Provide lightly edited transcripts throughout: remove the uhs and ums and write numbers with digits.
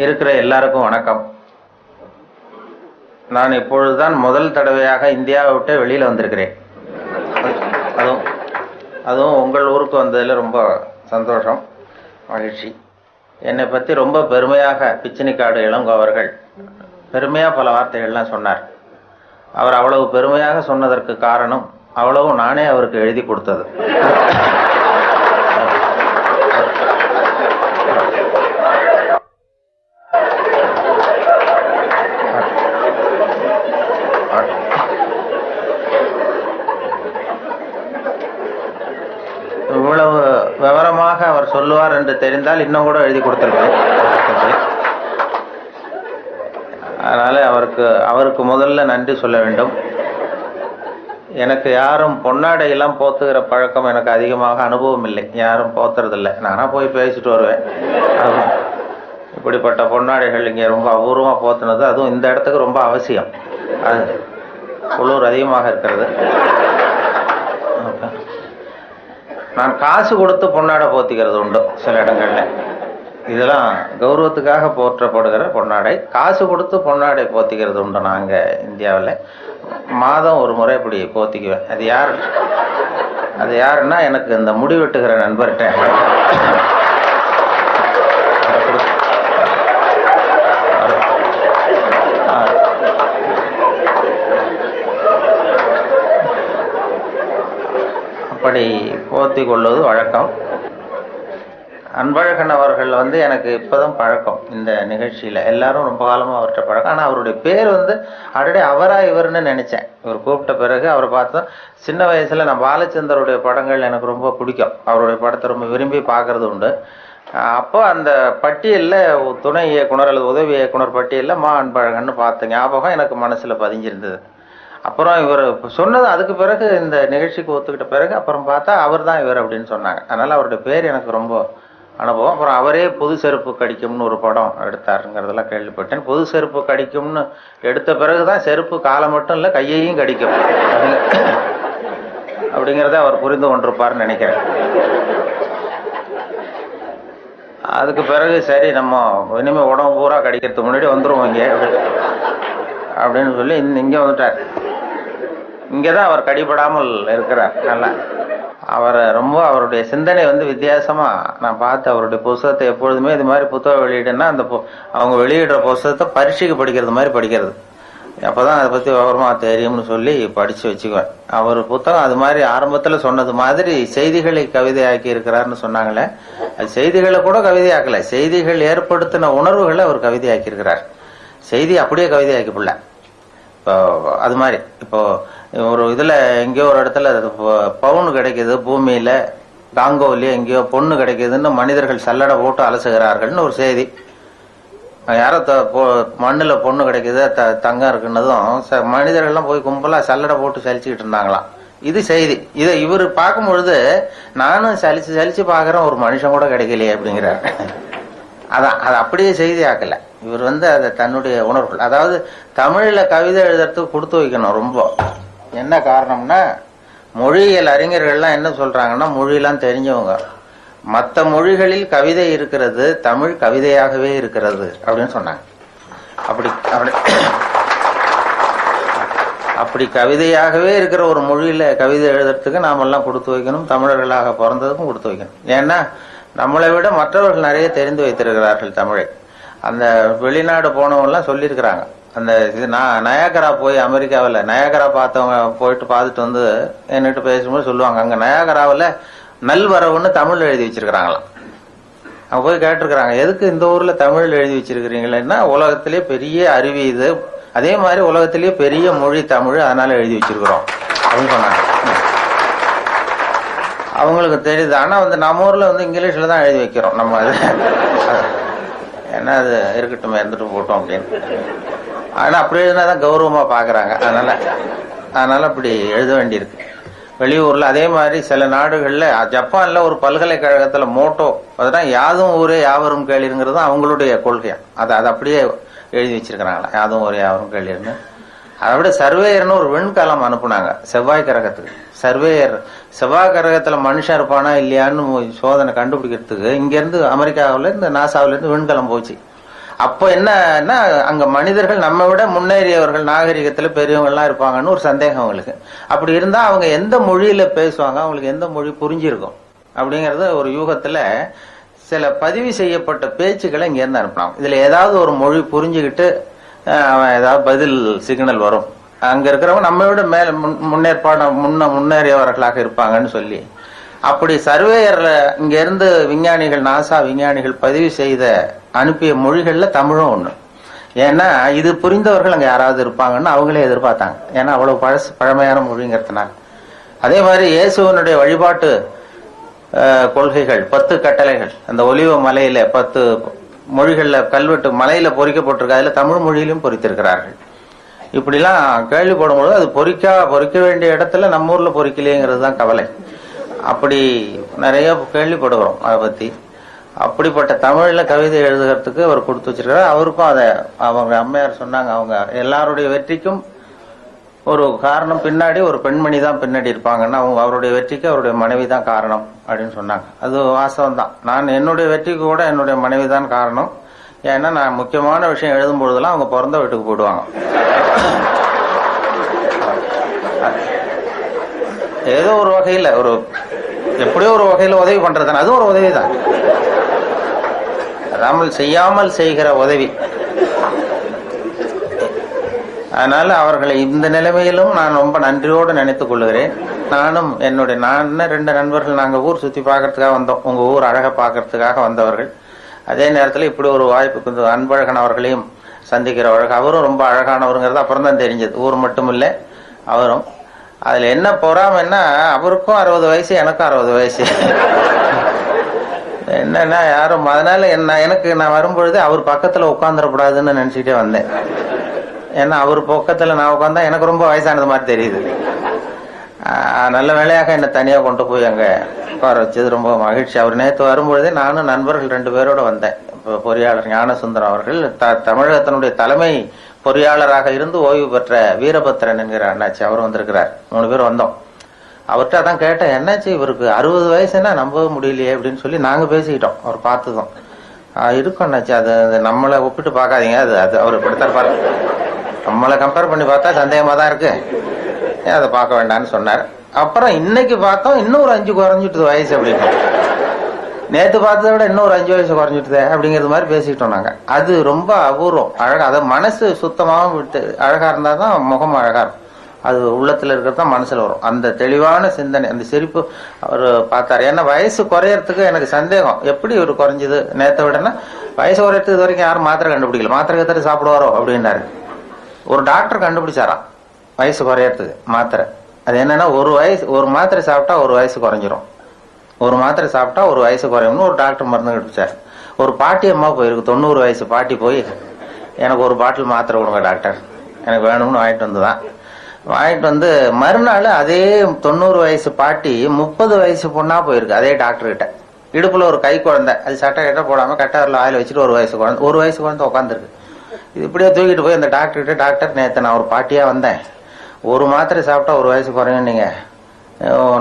இருக்கிற எல்லாருக்கும் வணக்கம். நான் இப்பொழுதுதான் முதல் தடவையாக இந்தியாவை விட்டு வெளியில் வந்திருக்கிறேன். அதுவும் உங்கள் ஊருக்கு வந்ததில் ரொம்ப சந்தோஷம், மகிழ்ச்சி. என்னை பற்றி ரொம்ப பெருமையாக பிச்சினிக்காடு இளங்கோ அவர்கள் பெருமையாக பல வார்த்தைகள்லாம் சொன்னார். அவர் அவ்வளவு பெருமையாக சொன்னதற்கு காரணம் அவ்வளவு நானே அவருக்கு எழுதி கொடுத்தது. இவ்வளவு விவரமாக அவர் சொல்லுவார் என்று தெரிந்தால் இன்னும் கூட எழுதி கொடுத்திருப்பேன். அதனால அவருக்கு முதல்ல நன்றி சொல்ல வேண்டும். எனக்கு யாரும் பொன்னாடையெல்லாம் போத்துகிற பழக்கம் எனக்கு அதிகமாக அனுபவம் இல்லை. யாரும் போத்துறதில்லை. நானா போய் பேசிட்டு வருவேன். இப்படிப்பட்ட பொன்னாடைகள் இங்கே ரொம்ப அபூர்வமாக போத்துனது, அதுவும் இந்த இடத்துக்கு ரொம்ப அவசியம். அது குளிர் அதிகமாக இருக்கிறது. நான் காசு கொடுத்து பொன்னாடை போத்திக்கிறது உண்டு சில இடங்கள்ல. இதெல்லாம் கௌரவத்துக்காக போற்றப்படுகிற பொன்னாடை. காசு கொடுத்து பொன்னாடை போத்திக்கிறது உண்டு. நாங்கள் இந்தியாவில் மாதம் ஒரு முறை இப்படி போத்திக்குவேன். அது யாருன்னா எனக்கு இந்த முடி வெட்டுகிற நண்பர்கிட்ட அப்படி போத்தி கொள்வது வழக்கம். அன்பழகன் அவர்கள் எனக்கு இப்போதான் பழக்கம் இந்த நிகழ்ச்சியில். எல்லாரும் ரொம்ப காலமாக அவர்கிட்ட பழக்கம். ஆனால் அவருடைய பேர் ஆல்ரெடி அவரா இவர்னு நினச்சேன். இவர் கூப்பிட்ட பிறகு அவரை பார்த்தோம். சின்ன வயசில் நான் பாலச்சந்தருடைய படங்கள் எனக்கு ரொம்ப பிடிக்கும். அவருடைய படத்தை ரொம்ப விரும்பி பார்க்கறது உண்டு. அப்போ அந்த பட்டியலில் துணை இயக்குனர் அல்லது உதவி இயக்குனர் பட்டியலில் மா அன்பழகன்னு பார்த்த ஞாபகம் எனக்கு மனசில் பதிஞ்சிருந்தது. அப்புறம் இவர் சொன்னது அதுக்கு பிறகு இந்த நிகழ்ச்சிக்கு ஒத்துக்கிட்ட பிறகு அப்புறம் பார்த்தா அவர் தான் இவர் அப்படின்னு சொன்னாங்க. அதனால் அவருடைய பேர் எனக்கு ரொம்ப அனுபவம். அப்புறம் அவரே புது செருப்பு கடிக்கும்னு ஒரு படம் எடுத்தாருங்கிறதெல்லாம் கேள்விப்பட்டேன். புது செருப்பு கடிக்கும்னு எடுத்த பிறகுதான் செருப்பு காலை மட்டும் இல்லை கையையும் கடிக்கும் அப்படிங்கிறத அவர் புரிந்து கொண்டிருப்பார்னு நினைக்கிறேன். அதுக்கு பிறகு சரி நம்ம இனிமேல் உடம்பு பூரா கடிக்கிறதுக்கு முன்னாடி வந்துருவோம் இங்கே அப்படின்னு சொல்லி இங்கே வந்துட்டார். இங்கே தான் அவர் கடிபடாமல் இருக்கிறார். நல்லா அவருடைய சிந்தனை வித்தியாசமா நான் பார்த்து அவருடைய புத்தகத்தை எப்பொழுதுமே இது மாதிரி புத்தகம் வெளியிடுன்னா அவங்க வெளியிடுற புத்தகத்தை பரீட்சைக்கு படிக்கிறது மாதிரி படிக்கிறது. அப்பதான் அதை பத்தி விவரமா தெரியும்னு சொல்லி படிச்சு வச்சுக்குவேன். அவர் புத்தகம் அது மாதிரி ஆரம்பத்துல சொன்னது மாதிரி செய்திகளை கவிதையாக்கி இருக்கிறாருன்னு சொன்னாங்களே, அது செய்திகளை கூட கவிதையாக்கல. செய்திகள் ஏற்படுத்தின உணர்வுகளை அவர் கவிதையாக்கி இருக்கிறார். செய்தி அப்படியே கவிதையாக்கிப்புள்ள. இப்போ அது மாதிரி இப்போ ஒரு இதுல எங்கேயோ ஒரு இடத்துல பவுன் கிடைக்குது, பூமியில காங்கோவிலேயே எங்கேயோ பொண்ணு கிடைக்குதுன்னு மனிதர்கள் சல்லடை போட்டு அலசுகிறார்கள்னு ஒரு செய்தி. யாரோ மண்ணுல பொண்ணு கிடைக்குது, தங்கம் இருக்குன்னதும் மனிதர்கள்லாம் போய் கும்பலா சல்லடை போட்டு சலிச்சுக்கிட்டு இருந்தாங்களாம். இது செய்தி. இதை இவர் பார்க்கும் பொழுது நானும் சலிச்சு பாக்குறேன், ஒரு மனுஷன் கூட கிடைக்கலையே அப்படிங்கிறார். அதான் அது அப்படியே செய்தி ஆக்கல. இவர் அதை தன்னுடைய உணர்வுகள், அதாவது தமிழ்ல கவிதை எழுதுறதுக்கு கொடுத்து வைக்கணும் ரொம்ப. என்ன காரணம்னா, மொழியியல் அறிஞர்கள்லாம் என்ன சொல்றாங்கன்னா, மொழியெல்லாம் தெரிஞ்சவங்க, மற்ற மொழிகளில் கவிதை இருக்கிறது, தமிழ் கவிதையாகவே இருக்கிறது அப்படின்னு சொன்னாங்க. அப்படி கவிதையாகவே இருக்கிற ஒரு மொழியில கவிதை எழுதுறதுக்கு நாமெல்லாம் கொடுத்து வைக்கணும். தமிழர்களாக பிறந்ததுக்கும் கொடுத்து வைக்கணும். ஏன்னா நம்மளை விட மற்றவர்கள் நிறைய தெரிந்து வைத்திருக்கிறார்கள் தமிழை. அந்த வெளிநாடு போனவங்கலாம் சொல்லியிருக்கிறாங்க. அந்த இது நயாகரா போய் அமெரிக்காவில் நயாகரா பார்த்தவங்க போயிட்டு பார்த்துட்டு என்கிட்ட பேசும்போது சொல்லுவாங்க, அங்கே நயாகராவில் நல்வரவுன்னு தமிழ் எழுதி வச்சிருக்கிறாங்களாம். அவங்க போய் கேட்டிருக்கிறாங்க, எதுக்கு இந்த ஊர்ல தமிழ் எழுதி வச்சிருக்கிறீங்களா? உலகத்திலேயே பெரிய அருவி இது, அதே மாதிரி உலகத்திலேயே பெரிய மொழி தமிழ், அதனால எழுதி வச்சிருக்கிறோம் அப்படின்னு சொன்னாங்க. அவங்களுக்கு தெரியுது. ஆனா நம்ம ஊர்ல இங்கிலீஷ்ல தான் எழுதி வைக்கிறோம் நம்ம. அது ஏன்னா அது இருக்கட்டும், இருந்துட்டு போட்டோம் அப்படின்னு. ஆனா அப்படி எழுதினாதான் கௌரவமா பாக்குறாங்க. அதனால அப்படி எழுத வேண்டியிருக்கு. வெளியூர்ல அதே மாதிரி சில நாடுகள்ல, ஜப்பான்ல ஒரு பல்கலைக்கழகத்துல மோட்டோ அதுதான் யாதும் ஊரே யாவரும் கேளிருங்கிறது அவங்களுடைய கொள்கையா. அது அப்படியே எழுதி வச்சிருக்கிறாங்களா, யாதும் ஊரே யாவரும் கேளிருன்னு. அதை விட சர்வேயர்னு ஒரு விண்கலம் அனுப்புனாங்க செவ்வாய் கிரகத்துக்கு. சர்வேயர் செவ்வாய் கிரகத்துல மனுஷன் இருப்பானா இல்லையான்னு சோதனை கண்டுபிடிக்கிறதுக்கு இங்க இருந்து அமெரிக்காவில இருந்து நாசாவில இருந்து விண்கலம் போச்சு. அப்போ என்னன்னா அங்க மனிதர்கள் நம்ம விட முன்னேறியவர்கள், நாகரிகத்துல பெரியவங்க எல்லாம் இருப்பாங்கன்னு ஒரு சந்தேகம் அவங்களுக்கு. அப்படி இருந்தா அவங்க எந்த மொழியில பேசுவாங்க, அவங்களுக்கு எந்த மொழி புரிஞ்சிருக்கும் அப்படிங்கறது ஒரு யூகத்துல சில பதிவு செய்யப்பட்ட பேச்சுக்களை இங்க இருந்து அனுப்பினாங்க. இதுல ஏதாவது ஒரு மொழி புரிஞ்சுக்கிட்டு அவன் ஏதாவது பதில் சிக்னல் வரும், அங்க இருக்கிறவங்க நம்ம விட மேல முன்னேறியவர்களாக இருப்பாங்கன்னு சொல்லி, அப்படி சர்வேயர்ல இங்க இருந்து விஞ்ஞானிகள், நாசா விஞ்ஞானிகள் பதிவு செய்த அனுப்பிய மொழிகள்ல தமிழும் ஒண்ணு. ஏன்னா இது புரிந்தவர்கள் அங்க யாராவது இருப்பாங்கன்னு அவங்களே எதிர்பார்த்தாங்க. ஏன்னா அவ்வளவு பழமையான மொழிங்கிறதுனால. அதே மாதிரி இயேசுவனுடைய வழிபாட்டு கொள்கைகள், 10 கட்டளைகள் அந்த ஒலிவ மலையில 10 மொழிகள்ல கல்வெட்டு மலையில பொறிக்கப்பட்டிருக்கு. அதுல தமிழ் மொழியிலும் பொறித்திருக்கிறார்கள். இப்படிலாம் கேள்விப்படும்போது அது பொறிக்க வேண்டிய இடத்துல நம்ம ஊர்ல பொறிக்கலையேங்கிறது தான் கவலை. அப்படி நிறைய கேள்விப்படுகிறோம் அதை பத்தி. அப்படிப்பட்ட தமிழ்ல கவிதை எழுதுகிறதுக்கு அவர் கொடுத்து வச்சிருக்காரு. அவருக்கும் அதை அவங்க அம்மையார் சொன்னாங்க, அவங்க எல்லாருடைய வெற்றிக்கும் ஒரு காரணம் பின்னாடி ஒரு பெண்மணி தான் பின்னாடி இருப்பாங்கன்னா அவங்க அவருடைய வெற்றிக்கு அவருடைய மனைவி தான் காரணம் அப்படின்னு சொன்னாங்க. அது வாஸ்தவம் தான். நான் என்னுடைய வெற்றிக்கு கூட என்னுடைய மனைவி தான் காரணம். ஏன்னா நான் முக்கியமான விஷயம் எழுதும் பொழுதெல்லாம் அவங்க பிறந்த வீட்டுக்கு போயிடுவாங்க. ஏதோ ஒரு வகையில எப்படியோ ஒரு வகையில உதவி பண்றதுதான், அது ஒரு உதவி தான். அதாமல் செய்யாமல் செய்கிற உதவி. அதனால அவர்களை இந்த நிலைமையிலும் நான் ரொம்ப நன்றியோடு நினைத்துக் கொள்ளுகிறேன். நான் 2 நண்பர்கள் நாங்க ஊர் சுத்தி பார்க்கறதுக்காக வந்தோம். உங்க ஊர் அழகை பார்க்கறதுக்காக வந்தவர்கள். அதே நேரத்தில் இப்படி ஒரு வாய்ப்பு, கொஞ்சம் அன்பழகன் அவர்களையும் சந்திக்கிறவர்கள். அவரும் ரொம்ப அழகானவருங்கிறது அப்புறம் தான் தெரிஞ்சது. ஊர் மட்டும் இல்லை, அவரும். அதுல என்ன பொறாமைன்னா, அவருக்கும் 60 வயசு, எனக்கும் 60 வயசு. என்னன்னா யாரும் அதனால நான் வரும்பொழுது அவர் பக்கத்துல உட்காந்துடக்கூடாதுன்னு நினைச்சுக்கிட்டே வந்தேன். ஏன்னா அவர் பக்கத்துல நான் உட்காந்தா எனக்கு ரொம்ப வயசானது மாதிரி தெரியுது. நல்ல வேலையாக என்னை தனியா கொண்டு போய் அங்க உட்கார வச்சது ரொம்ப மகிழ்ச்சி. அவர் நேற்று வரும்பொழுதே நானும் நண்பர்கள் 2 பேரோட வந்தேன். பொறியாளர் ஞானசுந்தரம் அவர்கள், தமிழகத்தினுடைய தலைமை பொறியாளராக இருந்து ஓய்வு பெற்ற வீரபத்ரன் என்கிற அண்ணாச்சி, அவர் வந்திருக்கிறார். 3 பேர் வந்தோம். அவர்கிட்ட அதான் கேட்டேன், என்னாச்சு இவருக்கு 60 வயசுன்னா நம்பவே முடியலையே அப்படின்னு சொல்லி நாங்க பேசிக்கிட்டோம். அவர் பார்த்ததும் இருக்கும் அண்ணாச்சி, அது நம்மளை ஒப்பிட்டு பார்க்காதீங்க, அது அவர் இப்படித்தான் பாரு, நம்மளை கம்பேர் பண்ணி பார்த்தா சந்தேகமா தான் இருக்கு, அதை பார்க்க வேண்டாம்னு சொன்னார். அப்புறம் இன்னைக்கு பார்த்தோம், இன்னும் ஒரு 5 குறைஞ்சிட்டு வயசு அப்படின்னு. நேற்று பார்த்ததை விட இன்னும் ஒரு 5 வயசு குறைஞ்சிட்டுதே அப்படிங்கிறது மாதிரி பேசிக்கிட்டோம் நாங்க. அது ரொம்ப அபூர்வம், அழகா. அதை மனசு சுத்தமாகவும் விட்டு அழகா இருந்தா தான் முகம் அழகா இருக்கும். அது உள்ளத்துல இருக்கிறது தான் மனசுல வரும். அந்த தெளிவான சிந்தனை, அந்த சிரிப்பு அவர் பார்த்தாரு. ஏன்னா வயசு குறையறதுக்கு எனக்கு சந்தேகம், எப்படி ஒரு குறைஞ்சது நேற்றை விடனா. வயசு குறையறதுக்கு இது வரைக்கும் யாரும் மாத்திரை கண்டுபிடிக்கல, மாத்திரை கத்துட்டு சாப்பிடுவாரோ அப்படின்னாரு. ஒரு டாக்டர் கண்டுபிடிச்சாராம் வயசு குறையறதுக்கு மாத்திரை. அது என்னன்னா, ஒரு மாத்திரை சாப்பிட்டா 1 வயசு குறைஞ்சிரும், 1 மாத்திரை சாப்பிட்டா 1 வயசு குறையும்னு ஒரு டாக்டர் மருந்து கண்டுபிடிச்சார். ஒரு பாட்டி அம்மா போயிருக்கு, 90 வயசு பாட்டி போய், எனக்கு ஒரு பாட்டில் மாத்திரை கொடுங்க டாக்டர், எனக்கு வேணும்னு வாங்கிட்டு வந்து மறுநாள் அதே 90 வயசு பாட்டி 30 வயசு பொண்ணா போயிருக்கு அதே டாக்டர் கிட்ட. இடுப்புல ஒரு கை குழந்தை, அது சட்டை கட்ட போடாம கட்டாரில் ஆயில் வச்சுட்டு 1 வயசு குழந்தை உட்காந்துருக்கு. இது இப்படியே தூக்கிட்டு போய் அந்த டாக்டர் கிட்ட, டாக்டர் நேற்று நான் ஒரு பாட்டியா வந்தேன், 1 மாத்திரை சாப்பிட்டா 1 வயசு குறையும், நீங்க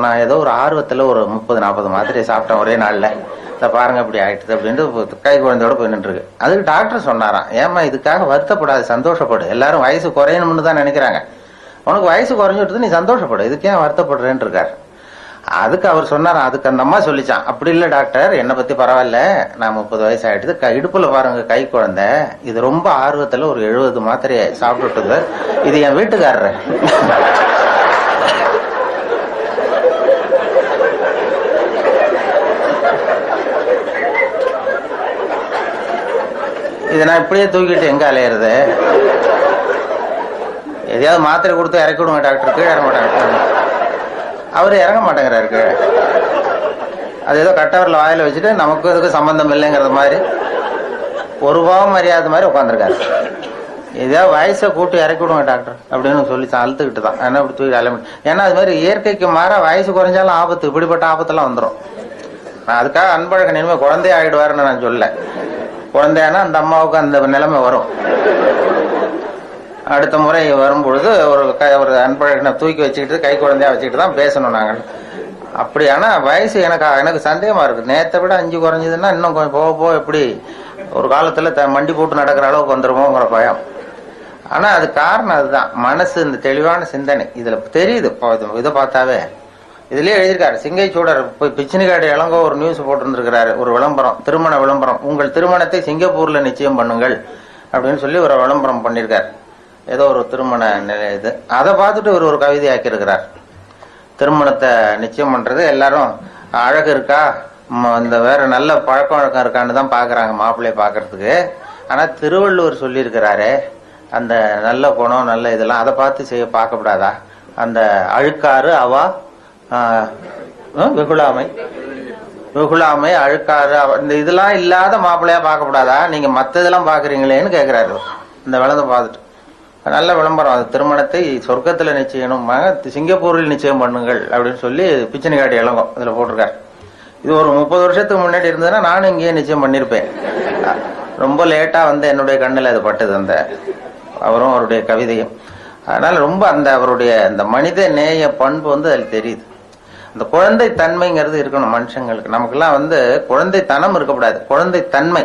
நான் ஏதோ ஒரு ஆர்வத்துல ஒரு 30-40 மாத்திரையை சாப்பிட்டேன் ஒரே நாள்ல, இதை பாருங்க இப்படி ஆயிடுது அப்படின்ட்டு கை குழந்தையோட போய் நின்றுருக்கு. அதுக்கு டாக்டர் சொன்னாராம், ஏமா இதுக்காக வருத்தப்படாது, சந்தோஷப்படு, எல்லாரும் வயசு குறையணும்னு தான் நினைக்கிறாங்க, உனக்கு வயசு குறைஞ்சிட்டு நீ சந்தோஷப்படு, இதுக்கு ஏன் வருத்தப்படுறேன்னு இருக்காரு. அதுக்கு அவர் சொன்னாராம், அதுக்கு அந்த அம்மா சொல்லிச்சான், அப்படி இல்லை டாக்டர், என்னை பத்தி பரவாயில்ல, நான் 30 வயசு ஆயிடுது, இடுப்புல பாருங்க கை குழந்தை, இது ரொம்ப ஆர்வத்துல ஒரு 70 மாத்திரையை சாப்பிட்டுட்டு, இது என் வீட்டுக்காரரு. இதை நான் இப்படியே தூக்கிட்டு எங்க அலையிறது, எதையாவது மாத்திரை கொடுத்து இறக்கி விடுங்க டாக்டர், கீழே இறங்க மாட்டாங்க. அவரு இறங்க மாட்டேங்கிறாரு கீழே, அது ஏதோ கட்டவரில் வாயில வச்சுட்டு நமக்கு இதுக்கு சம்பந்தம் இல்லைங்கிறது மாதிரி ஒரு பாவம் மரியாதை மாதிரி உட்காந்துருக்காரு. எதையாவது வயசை கூட்டி இறக்கி விடுங்க டாக்டர் அப்படின்னு சொல்லி அழுத்துக்கிட்டு தான் என்ன இப்படி தூக்கி அலைய. ஏன்னா அது மாதிரி இயற்கைக்கு மாற வயசு குறைஞ்சாலும் ஆபத்து, இப்படிப்பட்ட ஆபத்தெல்லாம் வந்துடும். நான் அதுக்காக அன்பழகன் இனிமே குழந்தைய ஆயிடுவாருன்னு நான் சொல்ல. குழந்தையானா அந்த அம்மாவுக்கு அந்த நிலைமை வரும். அடுத்த முறை வரும்பொழுது ஒரு அன்பழகனை தூக்கி வச்சுக்கிட்டு கை குழந்தையா வச்சுக்கிட்டு தான் பேசணும் நாங்கள். அப்படி ஆனா வயசு எனக்கு சந்தேகமா இருக்கு, நேற்றை விட 5 குறைஞ்சதுன்னா இன்னும் கொஞ்சம் போக எப்படி ஒரு காலத்துல மண்டி போட்டு நடக்கிற அளவுக்கு வந்துருமோங்கிற பயம். ஆனா அது காரணம் அதுதான், மனசு இந்த தெளிவான சிந்தனை இதுல தெரியுது. இதை பார்த்தாவே இதுலயே எழுதியிருக்காரு சிங்கை சூடர். போய் பிச்சினிகாடு இளங்கோ ஒரு நியூஸ் போட்டிருந்திருக்கிறாரு, ஒரு விளம்பரம், திருமண விளம்பரம். உங்கள் திருமணத்தை சிங்கப்பூர்ல நிச்சயம் பண்ணுங்கள் அப்படின்னு சொல்லி ஒரு விளம்பரம் பண்ணியிருக்காரு. ஏதோ ஒரு திருமண நிலை இது. அதை பார்த்துட்டு ஒரு கவிதை ஆக்கியிருக்கிறார். திருமணத்தை நிச்சயம் பண்றது எல்லாரும் அழகு இருக்கா, இந்த வேற நல்ல பழக்க வழக்கம் இருக்கான்னு தான் பாக்குறாங்க மாப்பிள்ளைய பாக்குறதுக்கு. ஆனா திருவள்ளுவர் சொல்லியிருக்கிறாரு, அந்த நல்ல குணம் நல்ல இதெல்லாம் அதை பார்த்து பார்க்கப்படாதா? அந்த அழுக்காறு அவா வெகுளாமை, வெகுளாமை அழுக்காறு இந்த இதெல்லாம் இல்லாத மாப்பிள்ளையா பார்க்கப்படாதா? நீங்க மத்த இதெல்லாம் பாக்குறீங்களேன்னு கேட்கிறாரு இந்த விளம்பரம் பார்த்துட்டு. நல்ல விளம்பரம். அது திருமணத்தை சொர்க்கத்துல நிச்சயம், சிங்கப்பூரில் நிச்சயம் பண்ணுங்கள் அப்படின்னு சொல்லி பிச்சனிகாடு இளங்கம் இதுல போட்டிருக்காரு. இது ஒரு 30 வருஷத்துக்கு முன்னாடி இருந்ததுன்னா நானும் இங்கேயே நிச்சயம் பண்ணிருப்பேன். ரொம்ப லேட்டா என்னுடைய கண்ணில் அது பட்டது, அந்த அவரும் அவருடைய கவிதையும். அதனால ரொம்ப அவருடைய அந்த மனித நேய பண்பு அதில் தெரியுது. அந்த குழந்தை தன்மைங்கிறது இருக்கணும் மனுஷங்களுக்கு. நமக்கெல்லாம் குழந்தைத்தனம் இருக்கக்கூடாது, குழந்தை தன்மை.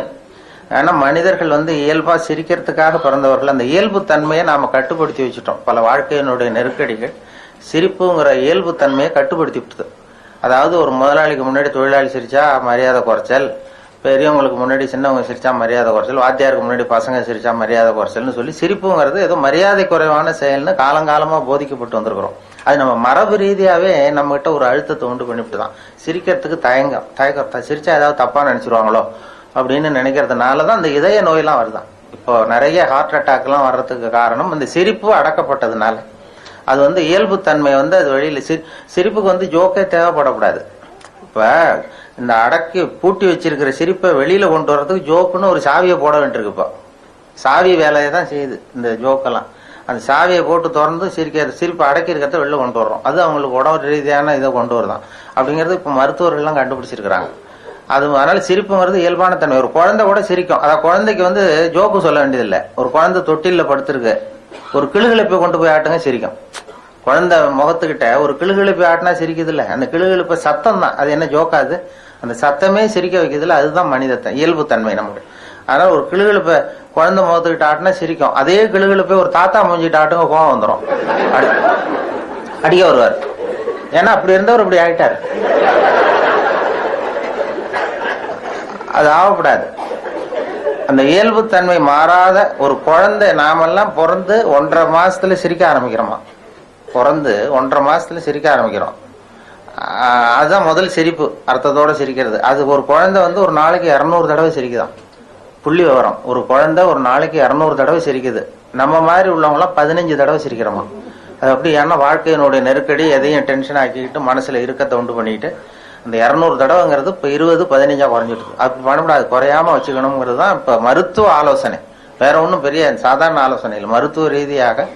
ஏன்னா மனிதர்கள் இயல்பா சிரிக்கிறதுக்காக பிறந்தவர்கள். அந்த இயல்பு தன்மையை நாம கட்டுப்படுத்தி வச்சுட்டோம். பல வாழ்க்கையினுடைய நெருக்கடிகள் சிரிப்புங்கிற இயல்பு தன்மையை கட்டுப்படுத்தி விட்டுது. அதாவது ஒரு முதலாளிக்கு முன்னாடி தொழிலாளி சிரிச்சா மரியாதை குறைச்சல், பெரியவங்களுக்கு முன்னாடி சின்னவங்க சிரிச்சா மரியாதை குறைச்சல், வாத்தியாருக்கு முன்னாடி பசங்க சிரிச்சா மரியாதை குறைச்சல்னு சொல்லி சிரிப்புங்கிறது ஏதோ மரியாதை குறைவான செயல்னு காலங்காலமா போதிக்கப்பட்டு வந்திருக்கிறோம். அது நம்ம மரபு ரீதியாவே நம்ம கிட்ட ஒரு அழுத்தத்தை உண்டு பண்ணிவிட்டு தான் சிரிக்கிறதுக்கு தயக்கம் சிரிச்சா ஏதாவது தப்பா நினைச்சிருவாங்களோ அப்படின்னு நினைக்கிறதுனாலதான் இந்த இதய நோயெல்லாம் வருதான். இப்போ நிறைய ஹார்ட் அட்டாக் எல்லாம் வர்றதுக்கு காரணம் இந்த சிரிப்பு அடக்கப்பட்டதுனால. அது இயல்பு தன்மை அது வெளியில சிரிப்புக்கு ஜோக்கே தேவைப்படக்கூடாது. இப்ப இந்த அடக்கி பூட்டி வச்சிருக்கிற சிரிப்பை வெளியில கொண்டு வர்றதுக்கு ஜோக்குன்னு ஒரு சாவியை போட வேண்டியிருக்கு. இப்போ சாவி வேலையை தான் செய்யுது இந்த ஜோக்கெல்லாம். அந்த சாவியை போட்டு திறந்து சிரிப்பை அடக்கி இருக்கிறத வெளில கொண்டு வர்றோம். அது அவங்களுக்கு உடம்பு ரீதியான இதை கொண்டு வருதான் அப்படிங்கிறது இப்ப மருத்துவர்கள்லாம் கண்டுபிடிச்சிருக்கிறாங்க. அதனால சிரிப்புங்கிறது இயல்பான தன்மை. ஒரு குழந்தை கூட சிரிக்கும். அதாவது குழந்தைக்கு ஜோக்கு சொல்ல வேண்டியதில்லை. ஒரு குழந்தை தொட்டில படுத்திருக்கு, ஒரு கிளுகிழப்பை கொண்டு போய் ஆட்டுங்க சிரிக்கும். குழந்தை முகத்துக்கிட்ட ஒரு கிளுகிழப்பை ஆட்டினா சிரிக்குது இல்ல, அந்த கிளுகிழப்ப சத்தம் தான். அது என்ன ஜோக்காது? அந்த சத்தமே சிரிக்க வைக்கிறதுல அதுதான் மனிதத்தை இயல்பு தன்மை நமக்கு. அதனால ஒரு கிளுகிழப்ப குழந்தை முகத்துக்கிட்ட ஆட்டினா சிரிக்கும். அதே கிளுகிழப்பை ஒரு தாத்தா மூஞ்சிட்டு ஆட்டுங்க கோவம் வந்துடும், அடிக்க வருவார். ஏன்னா அப்படி இருந்தவர் இப்படி ஆயிட்டாரு. அது ஆகக்கூடாது. அந்த இயல்பு தன்மை மாறாத ஒரு குழந்தை, நாமெல்லாம் பிறந்து 1.5 மாசத்துல சிரிக்க ஆரம்பிக்கிறோமா? பிறந்து 1.5 மாசத்துல சிரிக்க ஆரம்பிக்கிறோம். அதுதான் முதல் சிரிப்பு, அர்த்தத்தோட சிரிக்கிறது. அது ஒரு குழந்தை ஒரு நாளைக்கு 200 தடவை சிரிக்குதான். புள்ளி விவரம், ஒரு குழந்தை ஒரு நாளைக்கு 200 தடவை சிரிக்குது. நம்ம மாதிரி உள்ளவங்களாம் 15 தடவை சிரிக்கிறோமா? அது அப்படி. ஏன்னா வாழ்க்கையினுடைய நெருக்கடி எதையும் டென்ஷன் ஆக்கிக்கிட்டு மனசுல இறுக்கத்தை உண்டு பண்ணிக்கிட்டு அந்த 200 தடவைங்கிறது இப்ப 20-15 குறைஞ்சிட்டு. அப்படி பண்ணக்கூடாது, குறையாம வச்சுக்கணுங்கிறது தான் இப்ப மருத்துவ ஆலோசனை. வேற ஒன்றும் பெரிய சாதாரண ஆலோசனை இல்லை. மருத்துவ ரீதியாக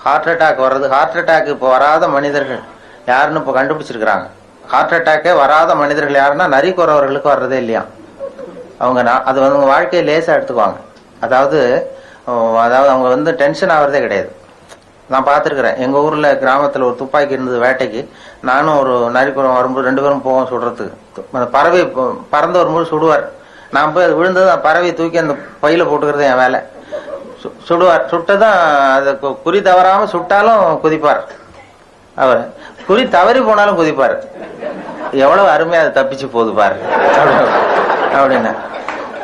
ஹார்ட் அட்டாக் வர்றது, ஹார்ட் அட்டாக் இப்போ வராத மனிதர்கள் யாருன்னு இப்ப கண்டுபிடிச்சிருக்கிறாங்க. ஹார்ட் அட்டாக்கே வராத மனிதர்கள் யாருன்னா நரி குறவர்களுக்கு வர்றதே இல்லையா. அவங்க அது அவங்க வாழ்க்கையை லேசா எடுத்துக்குவாங்க. அதாவது அவங்க டென்ஷன் ஆகிறதே கிடையாது. நான் பார்த்துருக்கிறேன். எங்க ஊர்ல கிராமத்துல ஒரு துப்பாக்கி இருந்தது வேட்டைக்கு. நானும் ஒரு நரிக்குறம் வரும்போது 2 பேரும் போவோம் சுடுறதுக்கு. அந்த பறவை பறந்து வரும்போது சுடுவார். நான் போய் அது விழுந்தது பறவை தூக்கி அந்த பையில போட்டுக்கிறது என் வேலை. சுடுவார். சுட்டதான் அது குறி தவறாம சுட்டாலும் குதிப்பார். அவர் குறி தவறி போனாலும் குதிப்பார். எவ்வளவு அருமையா அது தப்பிச்சு போகுது பாரு அப்படின்னு.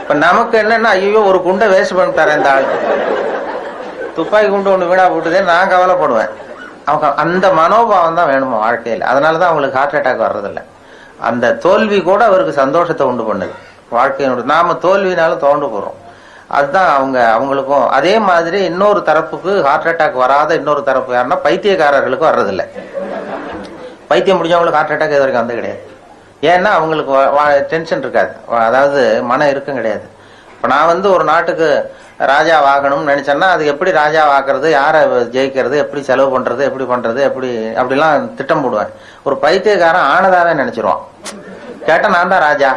இப்ப நமக்கு என்னன்னா, ஐயோ ஒரு குண்டை வேஸ்ட் பண்ணிட்டாரு இந்த ஆள், துப்பாக்கி குண்டு ஒண்ணு வீணா போட்டுதே நான் கவலைப்படுவேன். அவங்க அந்த மனோபாவம் தான் வேணுமா வாழ்க்கையில். அதனாலதான் அவங்களுக்கு ஹார்ட் அட்டாக் வர்றதில்லை. அந்த தோல்வி கூட அவருக்கு சந்தோஷத்தை உண்டு பண்ணுது. வாழ்க்கையினுடைய நாம தோல்வினாலும் தோண்டு போறோம். அதுதான் அவங்களுக்கும். அதே மாதிரி இன்னொரு தரப்புக்கு ஹார்ட் அட்டாக் வராத இன்னொரு தரப்பு யாருன்னா பைத்தியக்காரர்களுக்கு வர்றதில்லை. பைத்தியம் முடிஞ்சவங்களுக்கு ஹார்ட் அட்டாக் இது வரைக்கும் கிடையாது. ஏன்னா அவங்களுக்கு டென்ஷன் இருக்காது, அதாவது மன இறுக்கம் கிடையாது. இப்ப நான் ஒரு நாட்டுக்கு ராஜா ஆகணும்னு நினைச்சேன்னா அது எப்படி ராஜா ஆக்குறது, யாரை ஜெயிக்கிறது, எப்படி செலவு பண்றது, எப்படி பண்றது, அப்படிலாம் திட்டம் போடுவேன். ஒரு பைத்தியக்காரன் ஆனதாவே நினைச்சிருவான். கேட்டா நான் தான் ராஜா.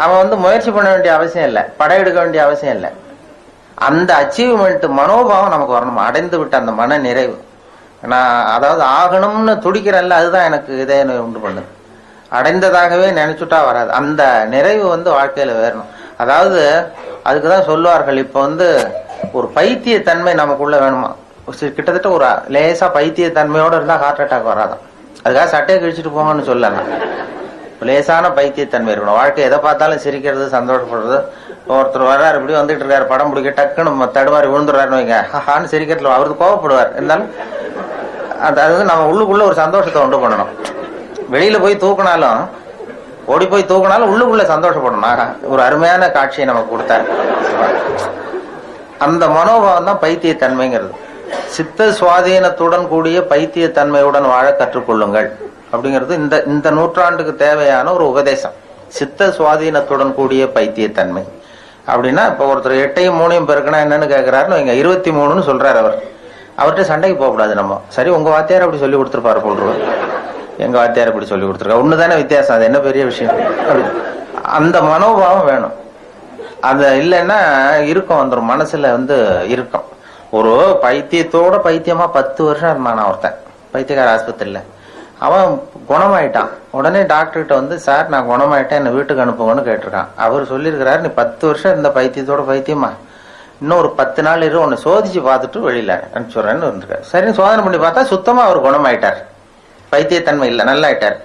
அவன் முயற்சி பண்ண வேண்டிய அவசியம் இல்லை, படையெடுக்க வேண்டிய அவசியம் இல்லை. அந்த அச்சீவ்மெண்ட் மனோபாவம் நமக்கு வரணும். அடைந்து விட்ட அந்த மன நிறைவு. நான் அதாவது ஆகணும்னு துடிக்கிறேன்ல, அதுதான் எனக்கு இதய உண்டு பண்ணுது. அடைந்ததாகவே நினைச்சுட்டா வராது. அந்த நிறைவு வாழ்க்கையில வேறணும். அதாவது அதுக்குதான் சொல்லுவார்கள், இப்ப ஒரு பைத்தியத்தன்மை நமக்குள்ள வேணுமா, கிட்டத்தட்ட ஒரு லேசா பைத்தியத்தன்மையோட இருந்தா ஹார்ட் அட்டாக் வராதான். அதுக்காக சட்டையை கிழிச்சிட்டு போங்கன்னு சொல்லலாம். லேசான பைத்தியத்தன்மை இருக்கணும். வாழ்க்கை எதை பார்த்தாலும் சிரிக்கிறது, சந்தோஷப்படுறது. ஒருத்தர் வர்றாரு, இப்படி வந்துட்டு இருக்காரு, படம் பிடிக்க டக்குன்னு தடுமாறி விழுந்துடுறாருன்னு வைங்க, ஹான்னு சிரிக்கிறதுல அவருக்கு கோவப்படுவார். இருந்தாலும் அதாவது நம்ம உள்ளுக்குள்ள ஒரு சந்தோஷத்தை உண்டு பண்ணணும். வெளியில போய் தூக்கினாலும், ஓடி போய் தூக்கினாலும் உள்ளுக்குள்ள சந்தோஷப்படணும். ஒரு அருமையான காட்சியை நமக்கு கொடுத்தாரு. அந்த மனோபாவம் தான் பைத்தியத்தன்மைங்கிறது. சித்த சுவாதீனத்துடன் கூடிய பைத்தியத்தன்மையுடன் வாழ கற்றுக்கொள்ளுங்கள் அப்படிங்கிறது இந்த நூற்றாண்டுக்கு தேவையான ஒரு உபதேசம். சித்த சுவாதீனத்துடன் கூடிய பைத்தியத்தன்மை அப்படின்னா, இப்ப ஒருத்தர் 8யும் 3யும் பெருக்கணும் என்னன்னு கேட்கிறாருன்னு வைங்க, 23ன்னு சொல்றாரு. அவர்கிட்ட சண்டைக்கு போகக்கூடாது. நம்ம சரி, உங்க வாத்தியார் அப்படி சொல்லி கொடுத்துருப்பாரு போல்றோம், எங்க வாத்தியார் இப்படி சொல்லி கொடுத்துருக்கா, ஒண்ணுதானே வித்தியாசம், அது என்ன பெரிய விஷயம். அந்த மனோபாவம் வேணும். அது இல்லைன்னா இருக்கும் வந்துடும் மனசுல இருக்கும். ஒரு பைத்தியத்தோட பைத்தியமா 10 வருஷம் இருந்தான் ஒருத்தன் பைத்தியக்கார ஆஸ்பத்திரியில. அவன் குணமாயிட்டான். உடனே டாக்டர்கிட்ட சார் நான் குணமாயிட்டேன், என்ன வீட்டுக்கு அனுப்புங்கன்னு கேட்டிருக்கான். அவர் சொல்லியிருக்கிறாரு, நீ 10 வருஷம் இந்த பைத்தியத்தோட பைத்தியமா, இன்னும் ஒரு 10 நாள் இரு, உன்னை சோதிச்சு பார்த்துட்டு வெளியில அனுப்பிச்சுடுறேன்னு இருந்திருக்காரு. சரின்னு சோதனை பண்ணி பார்த்தா சுத்தமா அவர் குணமாயிட்டார், பைத்தியத்தன்மை இல்லை, நல்லா ஆயிட்டார்,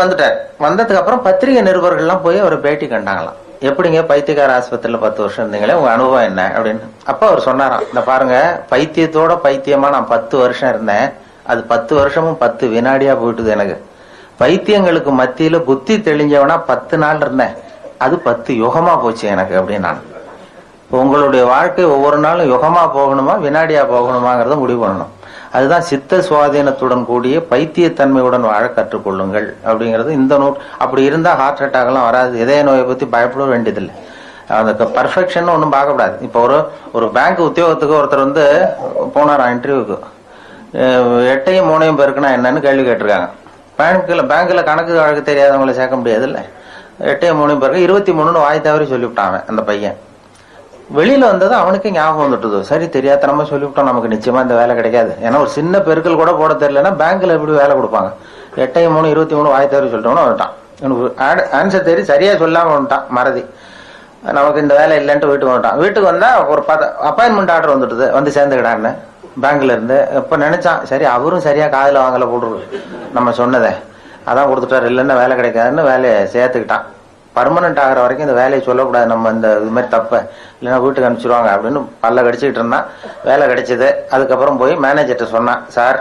வந்துட்டார். வந்ததுக்கு அப்புறம் பத்திரிகை நிருபர்கள்லாம் போய் அவர் பேட்டி கண்டாங்களாம். எப்படிங்க பைத்தியக்கார ஆஸ்பத்திரியில 10 வருஷம் இருந்தீங்களே, உங்க அனுபவம் என்ன அப்படின்னு. அப்ப அவர் சொன்னாராம், இந்த பாருங்க, பைத்தியத்தோட பைத்தியமா நான் 10 வருஷம் இருந்தேன், அது 10 வருஷமும் 10 வினாடியா போயிட்டுது எனக்கு. பைத்தியங்களுக்கு மத்தியில புத்தி தெளிஞ்சவனா 10 நாள் இருந்தேன், அது 10 யுகமா போச்சு எனக்கு அப்படின்னு. நான் உங்களுடைய வாழ்க்கை ஒவ்வொரு நாளும் யுகமா போகணுமா வினாடியா போகணுமாங்கிறத முடிவு பண்ணணும். அதுதான் சித்த சுவாதீனத்துடன் கூடிய பைத்தியத்தன்மையுடன் வாழ கற்றுக்கொள்ளுங்கள் அப்படிங்கிறது. அப்படி இருந்தா ஹார்ட் அட்டாக் எல்லாம் வராது. இதய நோயை பத்தி பயப்பட வேண்டியதில்லை. அந்த பர்ஃபெக்ஷன் ஒன்றும் பார்க்கக்கூடாது. இப்போ ஒரு பேங்க் உத்தியோகத்துக்கு ஒருத்தர் போனாராம் இன்டர்வியூக்கு. 8யும் 3யும் பெருக்குனா என்னன்னு கேள்வி கேட்டிருக்காங்க. பேங்க்ல கணக்கு வழக்கு தெரியாதவங்களை சேர்க்க முடியாது இல்ல. 8யும் 3யும் பெருக்க 23ன்னு வாய் தவறி சொல்லிவிட்டான் அந்த பையன். வெளியில வந்தது அவனுக்கு ஞாபகம் வந்துட்டுது, சரி தெரியாதனமா சொல்லிவிட்டோம், நமக்கு நிச்சயமா இந்த வேலை கிடைக்காது. ஏன்னா ஒரு சின்ன பெருக்கல் கூட போட தெரியலன்னா பேங்க்ல எப்படி வேலை கொடுப்பாங்க. 8யும் 3 23 வாய் தவறி சொல்லிட்டோம்னு வந்துட்டான். ஆன்சர் தெரி சரியா சொல்லாம வந்துட்டான், மறதி. நமக்கு இந்த வேலை இல்லைன்ட்டு வீட்டுக்கு வந்துட்டான். வீட்டுக்கு வந்தா ஒரு அப்பாயின்மெண்ட் ஆர்டர் வந்துட்டுது, வந்து சேர்ந்துக்கிடான்னு பேங்க்ல இருந்து. இப்ப நினைச்சான், சரி அவரும் சரியா காதுல வாங்கல போடுறது நம்ம சொன்னதை, அதான் கொடுத்துட்டாரு, இல்லைன்னா வேலை கிடைக்காதுன்னு வேலையை சேர்த்துக்கிட்டான். பர்மனன்ட் ஆகிற வரைக்கும் இந்த வேலையை சொல்லக்கூடாது, நம்ம இந்த இது மாதிரி தப்ப இல்லைன்னா வீட்டுக்கு அனுப்பிச்சிருவாங்க அப்படின்னு பல்ல கடிச்சிக்கிட்டு இருந்தான். வேலை கிடைச்சது. அதுக்கப்புறம் போய் மேனேஜர்கிட்ட சொன்னான், சார்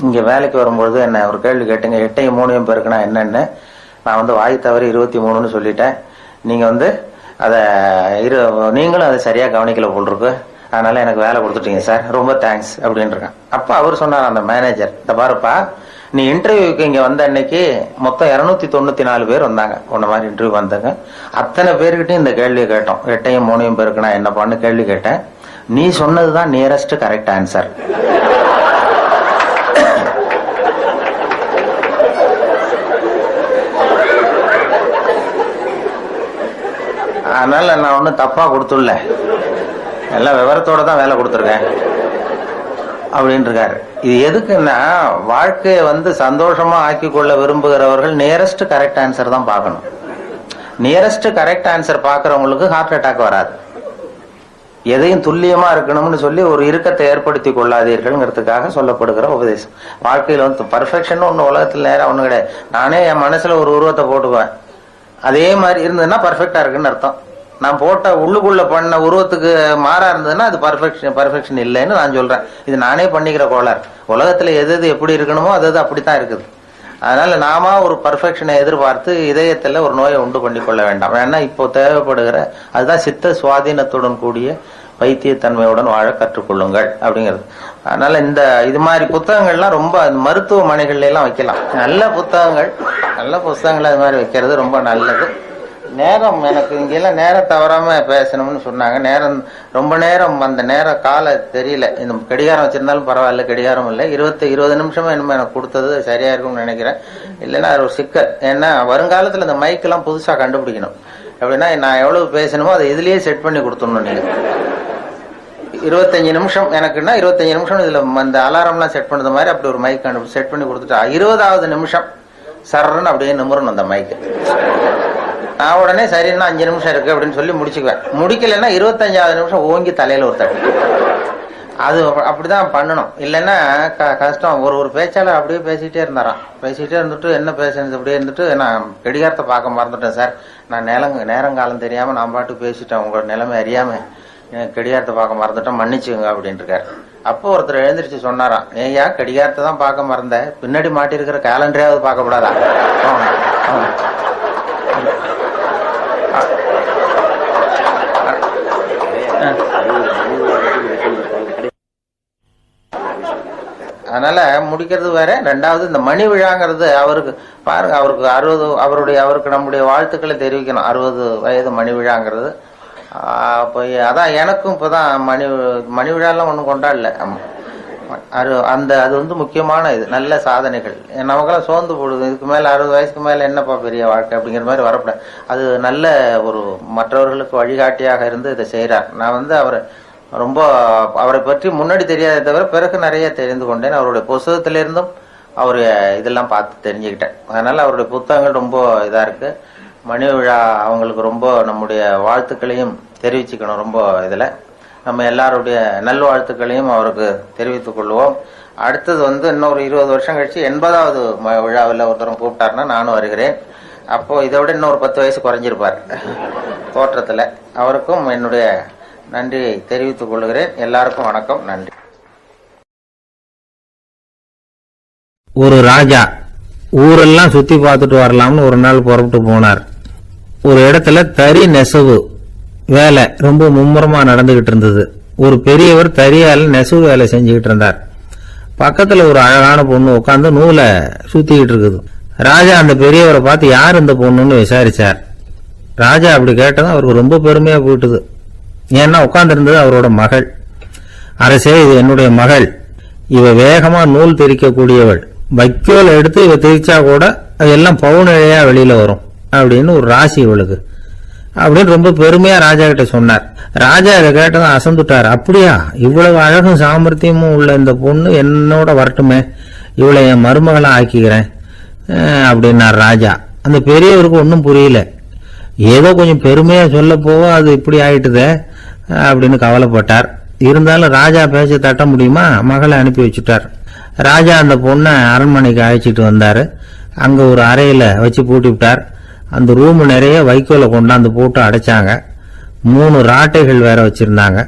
இங்க வேலைக்கு வரும்பொழுது என்ன ஒரு கேள்வி கேட்டுங்க, 8யும் 3யும் பெருக்குனா என்னன்னு நான் வாய் தவறி 23ன்னு சொல்லிட்டேன், நீங்க அதை நீங்களும் அதை சரியா கவனிக்கல போல் இருக்கு, அதனால எனக்கு வேலை கொடுத்துட்டீங்க சார், ரொம்ப தேங்க்ஸ் அப்படின்னு இருக்கான். அப்ப அவர் சொன்னார் அந்த மேனேஜர், இந்த பாருப்பா, நீ இன்டர்வியூக்கு இங்க வந்த அன்னைக்கு மொத்தம் 294 பேர் வந்தாங்க, உன்ன மாதிரி இன்டர்வியூ வந்தாங்க. அத்தனை பேருக்கிட்டையும் இந்த கேள்வியை கேட்டோம், 8யும் 3யும் பெருக்குனா என்னப்பான்னு கேள்வி கேட்டேன், நீ சொன்னதுதான் நியரஸ்ட் கரெக்ட் ஆன்சர். அதனால நான் ஒன்னும் தப்பா கொடுத்துள்ள, எல்லாம் விவரத்தோட தான் வேலை கொடுத்துருக்கேன் அப்படின்னு இருக்காரு. இது எதுக்குன்னா, வாழ்க்கையை சந்தோஷமா ஆக்கி கொள்ள விரும்புகிறவர்கள் நியரஸ்ட் கரெக்ட் ஆன்சர் தான் பார்க்கணும். நியரஸ்ட் கரெக்ட் ஆன்சர் பார்க்கறவங்களுக்கு ஹார்ட் அட்டாக் வராது. எதையும் துல்லியமா இருக்கணும்னு சொல்லி ஒரு இறுக்கத்தை ஏற்படுத்தி கொள்ளாதீர்கள்ங்கிறதுக்காக சொல்லப்படுகிற உபதேசம். வாழ்க்கையில பர்ஃபெக்ஷன் ஒண்ணு உலகத்துல நேரம் ஒண்ணு கிடையாது. நானே என் மனசுல ஒரு உருவத்தை போட்டுக்குவேன், அதே மாதிரி இருந்ததுன்னா பர்ஃபெக்டா இருக்குன்னு அர்த்தம். நான் போட்ட உள்ளுக்குள்ள பண்ண உருவத்துக்கு மாறா இருந்ததுன்னா அது பர்ஃபெக்ஷன் இல்லைன்னு நான் சொல்றேன். இது நானே பண்ணிக்கிற கோளாறு. உலகத்துல எது எப்படி இருக்கணுமோ அது அப்படித்தான் இருக்குது. அதனால நாம ஒரு பர்ஃபெக்ஷனை எதிர்பார்த்து இதயத்துல ஒரு நோயை உண்டு பண்ணி கொள்ள வேண்டாம். ஏன்னா இப்போ தேவைப்படுகிற அதுதான் சித்த சுவாதீனத்துடன் கூடிய பைத்தியத்தன்மையுடன் வாழ கற்றுக்கொள்ளுங்கள் அப்படிங்கிறது. அதனால இது மாதிரி புத்தகங்கள்லாம் ரொம்ப மருத்துவமனைகள்ல எல்லாம் வைக்கலாம். நல்ல புத்தகங்கள் அது மாதிரி வைக்கிறது ரொம்ப நல்லது. நேரம் எனக்கு இங்கெல்லாம் நேரம் தவறாம பேசணும்னு சொன்னாங்க. நேரம் ரொம்ப நேரம் அந்த கால தெரியல. இந்த கடிகாரம் வச்சிருந்தாலும் பரவாயில்ல, கடிகாரம் இல்லை. 20 நிமிஷமா என்னமோ எனக்கு கொடுத்தது சரியா இருக்கும்னு நினைக்கிறேன். இல்லைன்னா அது ஒரு சிக்கல். ஏன்னா வருங்காலத்துல இந்த மைக்கெல்லாம் புதுசா கண்டுபிடிக்கணும். அப்படின்னா நான் எவ்வளவு பேசணுமோ அதை இதுலயே செட் பண்ணி கொடுத்துடணும். நீங்க 25 நிமிஷம் எனக்குன்னா 25 நிமிஷம் இதுல அந்த அலாரம்லாம் செட் பண்ணது மாதிரி அப்படி ஒரு மைக் செட் பண்ணி கொடுத்துட்டா 20வது நிமிஷம் சர்ன்னு அப்படியே நிமிரணும் அந்த மைக்கு. நான் உடனே சரி இன்னும் 5 நிமிஷம் இருக்கு அப்படின்னு சொல்லி முடிச்சுக்குவேன். முடிக்கலைன்னா 25வது நிமிஷம் ஓங்கி தலையில ஒரு தட்டு. அது அப்படிதான் பண்ணணும். இல்லைன்னா கஷ்டம். ஒரு பேச்சாளர் அப்படியே பேசிக்கிட்டே இருந்தாராம். பேசிக்கிட்டே இருந்துட்டு என்ன பேசுறது அப்படியே இருந்துட்டு, நான் கடிகாரத்தை பார்க்க மறந்துட்டேன் சார், நான் நேரங்காலம் தெரியாம நான் பாட்டு பேசிட்டேன், உங்களோட நிலைமை அறியாம கடிகாரத்தை பார்க்க மறந்துட்டேன், மன்னிச்சுங்க அப்படின்னு இருக்காரு. அப்போ ஒருத்தர் எழுந்திரிச்சு சொன்னாராம், ஏயா கடிகாரத்தை தான் பார்க்க மறந்த, பின்னாடி மாட்டி இருக்கிற கேலண்டரையாவது பார்க்கப்படாதா? அதனால முடிக்கிறது வேற. ரெண்டாவது இந்த மணி விழாங்கிறது அவருக்கு பாருங்க, அவருக்கு 60, அவருக்கு நம்முடைய வாழ்த்துக்களை தெரிவிக்கணும். 60 வயது மணி விழாங்கிறது. அப்போ அதான் எனக்கும் இப்போதான் மணி விழாலாம் ஒன்றும் கொண்டாடல. அது வந்து முக்கியமான இது, நல்ல சாதனைகள். நமக்கெல்லாம் சோர்ந்து போடுது, இதுக்கு மேல 60 வயசுக்கு மேல என்னப்பா பெரிய வாழ்க்கை அப்படிங்கிற மாதிரி வரப்பட. அது நல்ல ஒரு மற்றவர்களுக்கு வழிகாட்டியாக இருந்து இதை செய்யறார். நான் வந்து அவரை பற்றி முன்னாடி தெரியாத தவிர பிறகு நிறைய தெரிந்து கொண்டேன். அவருடைய புத்தகத்திலிருந்தும் அவருடைய இதெல்லாம் பார்த்து தெரிஞ்சுக்கிட்டேன். அதனால அவருடைய புத்தகங்கள் ரொம்ப இதா இருக்கு. மணி விழா அவங்களுக்கு ரொம்ப நம்முடைய வாழ்த்துக்களையும் தெரிவிச்சுக்கணும். ரொம்ப இதுல நம்ம எல்லாருடைய நல்வாழ்த்துக்களையும் அவருக்கு தெரிவித்துக் கொள்வோம். அடுத்தது வந்து இன்னொரு 20 வருஷம் கழிச்சு 80வது விழாவில் ஒருத்தரும் கூப்பிட்டாருன்னா நானும் வருகிறேன். அப்போ இதை விட இன்னொரு 10 வயசு குறைஞ்சிருப்பார் தோற்றத்துல. அவருக்கும் என்னுடைய நன்றியை தெரிவித்துக் கொள்கிறேன். எல்லாருக்கும் வணக்கம், நன்றி. ஒரு ராஜா ஊரெல்லாம் சுத்தி பார்த்துட்டு வரலாம்னு ஒரு நாள் புறப்பட்டு போனார். ஒரு இடத்துல தறி நெசவு வேலை ரொம்ப மும்முரமா நடந்துகிட்டு இருந்தது. ஒரு பெரியவர் தறியால நெசவு வேலை செஞ்சுக்கிட்டு இருந்தார். பக்கத்துல ஒரு அழகான பொண்ணு உட்காந்து நூலை சுத்திக்கிட்டு இருக்குது. ராஜா அந்த பெரியவரை பார்த்து யார் இந்த பொண்ணுன்னு விசாரிச்சார். ராஜா அப்படி கேட்டதும் அவருக்கு ரொம்ப பெருமையா போயிட்டுது. ஏன்னா உட்கார்ந்து இருந்தது அவரோட மகள். அரசே, இது என்னுடைய மகள், இவ வேகமா நூல் தெரிக்கக்கூடியவள், வைக்கோல் எடுத்து இவ தெரிச்சா கூட அதெல்லாம் பவுனிழையா வெளியில வரும் அப்படின்னு ஒரு ராசி இவளுக்கு அப்படின்னு ரொம்ப பெருமையா ராஜா கிட்ட சொன்னார். ராஜா இதை கேட்டதும் அசந்துட்டார். அப்படியா, இவ்வளவு அழகும் சாமர்த்தியமும் உள்ள இந்த பொண்ணு என்னோட வரட்டுமே, இவளை என் மருமகளா ஆக்கிக்கிறேன் அப்படின்னார் ராஜா. அந்த பெரியவருக்கு ஒன்றும் புரியல. ஏதோ கொஞ்சம் பெருமையா சொல்ல போவோ அது இப்படி ஆயிட்டுதே அப்படின்னு கவலைப்பட்டார். இருந்தாலும் ராஜா பேச்ச தட்ட முடியுமா, மகளை அனுப்பி வச்சுட்டார். ராஜா அந்த பொண்ணை அரண்மனைக்கு அழைச்சிட்டு வந்தாரு. அங்க ஒரு அறையில வச்சு பூட்டி விட்டார். அந்த ரூம் நிறைய வைக்கோலை கொண்டாந்து போட்டு அடைச்சாங்க. 3 ராட்டைகள் வேற வச்சிருந்தாங்க.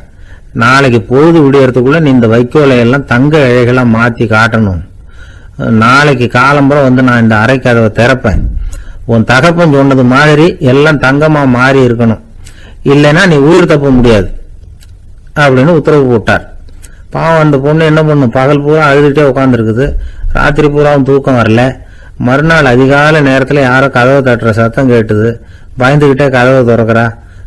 நாளைக்கு பொழுது விடியறதுக்குள்ள நீ இந்த வைக்கோலை எல்லாம் தங்க இழைகளா மாத்தி காட்டணும். நாளைக்கு காலம்பரம் வந்து நான் இந்த அறை கதவை திறப்பேன். உன் தகப்பன் சொன்னது மாதிரி எல்லாம் தங்கமா மாறி இருக்கணும், இல்லைன்னா நீ உயிர் தப்ப முடியாது அப்படின்னு உத்தரவு போட்டார். பாவம் அந்த பொண்ணு என்ன பண்ணும், பகல் பூரா அழுதுகிட்டே உட்காந்துருக்குது. ராத்திரி பூராவும் தூக்கம் வரல. மறுநாள் அதிகாலை நேரத்துல யாரோ கதவை தட்டுற சத்தம் கேட்டுது. பயந்துகிட்டே கதவை திறக்கிறா.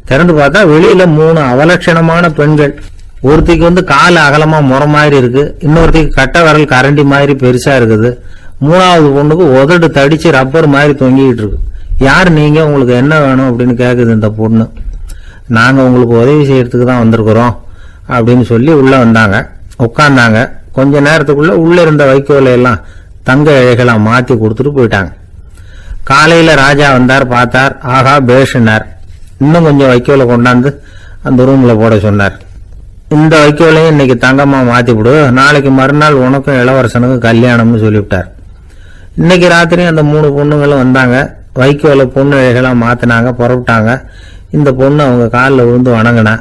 திறந்து பார்த்தா வெளியில 3 அவலட்சணமான பெண்கள். ஒருத்திக்கு வந்து கால் அகலமா முறை மாதிரி இருக்கு, இன்னொருத்திக்கு கட்டை விரல் கரண்டி மாதிரி பெருசா இருக்குது, 3வது பொண்ணுக்கு உதடு தடிச்சு ரப்பர் மாதிரி தொங்கிட்டு இருக்கு. யார் நீங்க, உங்களுக்கு என்ன வேணும் அப்படின்னு கேக்குது இந்த பொண்ணு. நாங்க உங்களுக்கு உதவி செய்யறதுக்கு தான் வந்திருக்கிறோம் அப்படின்னு சொல்லி உள்ள வந்தாங்க, உட்கார்ந்தாங்க. கொஞ்ச நேரத்துக்குள்ள உள்ள இருந்த வைக்கோலை எல்லாம் தங்க இழைகளா மாத்தி கொடுத்துட்டு போயிட்டாங்க. காலையில ராஜா வந்தார், பார்த்தார். ஆகா பேஷனார். இன்னும் கொஞ்சம் வைக்கோலை கொண்டாந்து அந்த ரூம்ல போட சொன்னார். இந்த வைக்கோலையும் இன்னைக்கு தங்கமா மாத்தி விடு, நாளைக்கு மறுநாள் உனக்கும் இளவரசனுக்கும் கல்யாணம்னு சொல்லிவிட்டார். இன்னைக்கு ராத்திரி அந்த 3 பொண்ணுங்களும் வந்தாங்க. வைக்கோலை பொண்ணு இழைகளா மாத்தினாங்க, புறப்பட்டாங்க. இந்த பொண்ணு அவங்க காலில் விழுந்து வணங்கினா.